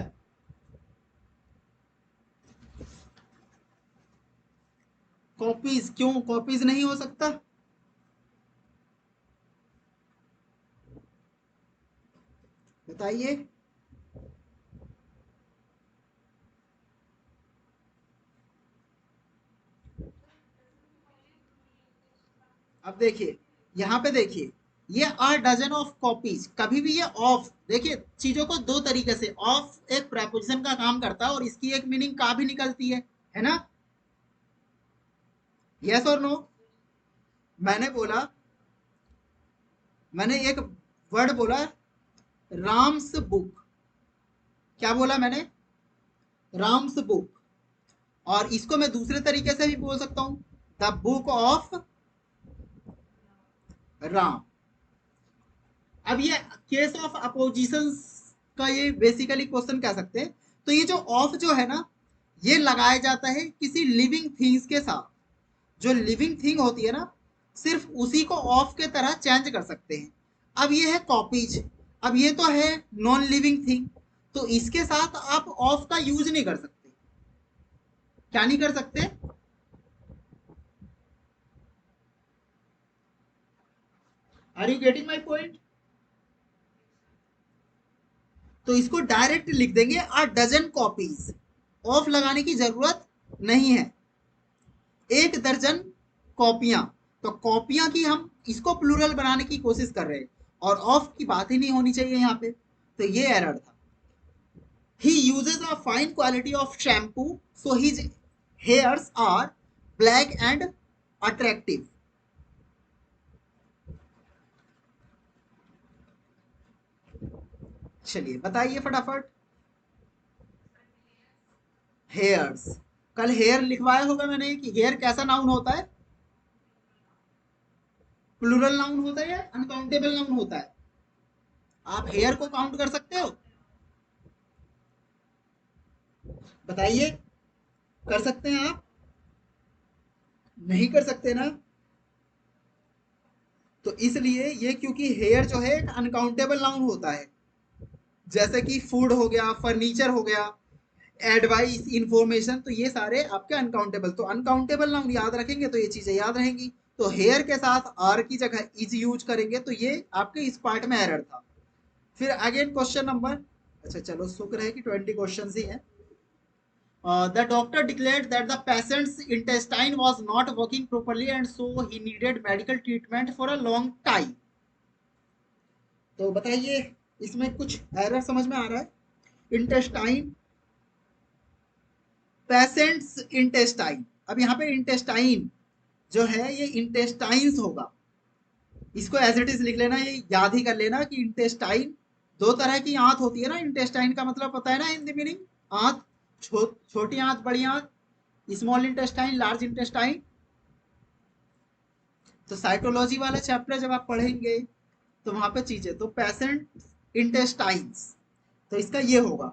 S1: कॉपीज क्यों, कॉपीज नहीं हो सकता? बताइए। अब देखिए, यहाँ पे देखिए, ये आर डजन ऑफ कॉपीज, कभी भी ये ऑफ, देखिए चीजों को दो तरीके से, ऑफ एक प्रेपोजिशन का काम करता है और इसकी एक मीनिंग का भी निकलती है ना? यस और नो? मैंने बोला, मैंने एक वर्ड बोला, राम्स बुक। क्या बोला मैंने? राम्स बुक। और इसको मैं दूसरे तरीके से भी बोल सकता हूं, द बुक ऑफ राम। अब ये केस ऑफ अपोजिशन का ये बेसिकली क्वेश्चन कह सकते हैं। तो ये जो ऑफ जो है ना, ये लगाया जाता है किसी लिविंग थिंग्स के साथ। जो लिविंग थिंग होती है ना, सिर्फ उसी को ऑफ के तरह चेंज कर सकते हैं। अब ये है कॉपीज, अब ये तो है नॉन लिविंग थिंग, तो इसके साथ आप ऑफ का यूज नहीं कर सकते। क्या नहीं कर सकते? Are you getting my point? तो इसको डायरेक्ट लिख देंगे अ डजन कॉपीज, ऑफ लगाने की जरूरत नहीं है, 1 दर्जन कॉपियां। तो कॉपियां की हम इसको प्लूरल बनाने की कोशिश कर रहे हैं और ऑफ की बात ही नहीं होनी चाहिए यहाँ पे, तो ये एरर था। He uses a fine quality of shampoo so his hairs are black and attractive. चलिए बताइए फटाफट। हेयर्स, कल हेयर लिखवाया होगा मैंने कि हेयर कैसा नाउन होता है, प्लूरल नाउन होता है या अनकाउंटेबल नाउन होता है? आप हेयर को काउंट कर सकते हो? बताइए, कर सकते हैं आप? नहीं कर सकते ना। तो इसलिए ये, क्योंकि हेयर जो है एक अनकाउंटेबल नाउन होता है, जैसे कि फूड हो गया, फर्नीचर हो गया, एडवाइस, इंफॉर्मेशन, तो ये सारे आपके अनकाउंटेबल। तो अनकाउंटेबल नाउन याद रखेंगे तो ये चीजें याद रहेंगी। तो हेयर के साथ आर की जगह इज यूज करेंगे, तो ये आपके इस पार्ट में एरर था। फिर अगेन क्वेश्चन नंबर, अच्छा चलो शुक्र है कि 20 क्वेश्चन ही है। The doctor declared that the patient's intestine was not working properly and so he needed medical treatment for a long time. तो बताइए, इसमें कुछ एरर समझ में आ रहा है? इंटेस्टाइन, पेशेंट्स इंटेस्टाइन, अब यहाँ पे इंटेस्टाइन जो है ये इंटेस्टाइन्स होगा, इसको एज इट इज लिख लेना, ये याद ही कर लेना कि इंटेस्टाइन, 2 तरह की आंत होती है ना, इंटेस्टाइन का मतलब पता है ना हिंदी मीनिंग, आंत, छोटी आंत, बड़ी आंत, स्मॉल इंटेस्टाइन, लार्ज इंटेस्टाइन। तो साइटोलॉजी वाला चैप्टर जब आप पढ़ेंगे तो वहां पे चीजें, तो पेशेंट इंटेस्टाइन्स, तो इसका ये होगा।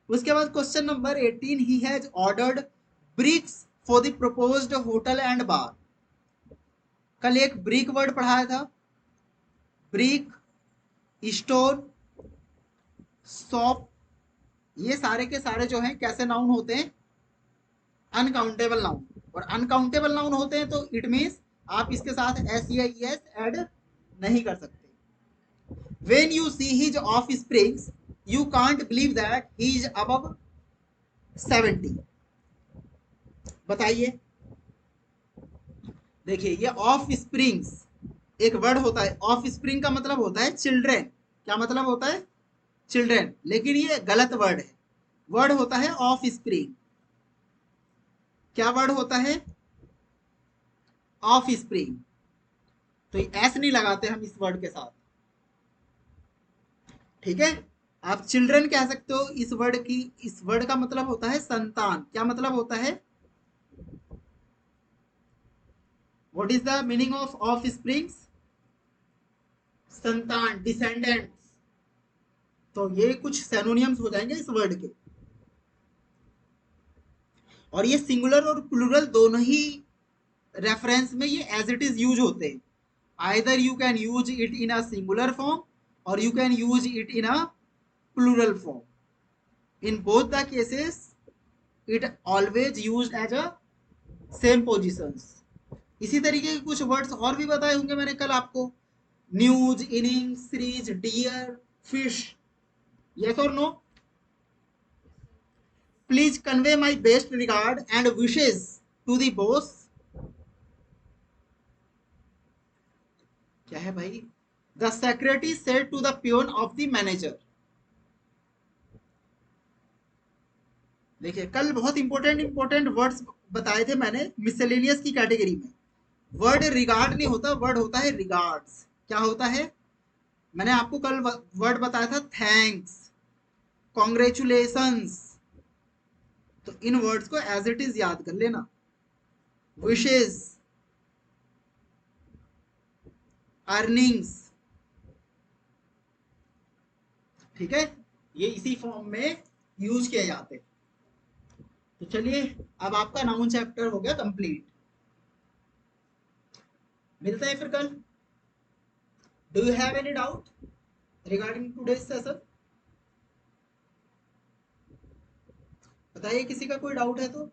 S1: उसके बाद question number 18, he has ordered bricks for the proposed hotel and bar. कल एक ब्रिक वर्ड पढ़ाया था, ब्रिक, स्टोन, शॉप, ये सारे के सारे जो हैं कैसे नाउन होते हैं? Uncountable noun. और अनकाउंटेबल नाउन होते हैं तो इट मीन्स आप इसके साथ एस या एस ऐड नहीं कर सकते। When you see his offsprings, you can't believe that he is above 70। बताइए, देखिए ये ऑफ स्प्रिंग्स एक वर्ड होता है, ऑफ स्प्रिंग का मतलब होता है चिल्ड्रेन। क्या मतलब होता है? चिल्ड्रेन, लेकिन ये गलत वर्ड है। वर्ड होता है ऑफ स्प्रिंग। क्या वर्ड होता है? Of spring. तो एस नहीं लगाते हम इस वर्ड के साथ, ठीक है? आप चिल्ड्रन कह सकते हो इस वर्ड की, इस वर्ड का मतलब होता है संतान। क्या मतलब होता है? What is the meaning of springs? संतान, डिसेंडेंट्स। तो ये कुछ सेनोनियम्स हो जाएंगे इस वर्ड के। और ये सिंगुलर और प्लूरल दोनों ही रेफरेंस में ये एज इट इज यूज होते हैं। Either you can use it in a singular form और you can use it in a plural form. In both the cases it always use as a same positions. इसी तरीके के कुछ words और भी बताए होंगे मैंने कल आपको, news, innings, series, deer, fish. Yes और no? Please convey my best regard and wishes to the boss. क्या है भाई? The secretary said to the peon of the manager. देखिए कल बहुत इंपॉर्टेंट इंपॉर्टेंट वर्ड्स बताए थे मैंने मिसलेनियस की कैटेगरी में। वर्ड रिगार्ड नहीं होता, वर्ड होता है रिगार्ड्स। क्या होता है? मैंने आपको कल वर्ड बताया था थैंक्स, कॉन्ग्रेचुलेशंस। तो इन वर्ड्स को एज इट इज याद कर लेना। विशेज, अर्निंग्स, ठीक है? ये इसी फॉर्म में यूज किए जाते हैं। तो चलिए, अब आपका नाउन चैप्टर हो गया कंप्लीट। मिलते हैं फिर कल। Do you have any doubt regarding today's session? बताइए, किसी का कोई डाउट है तो।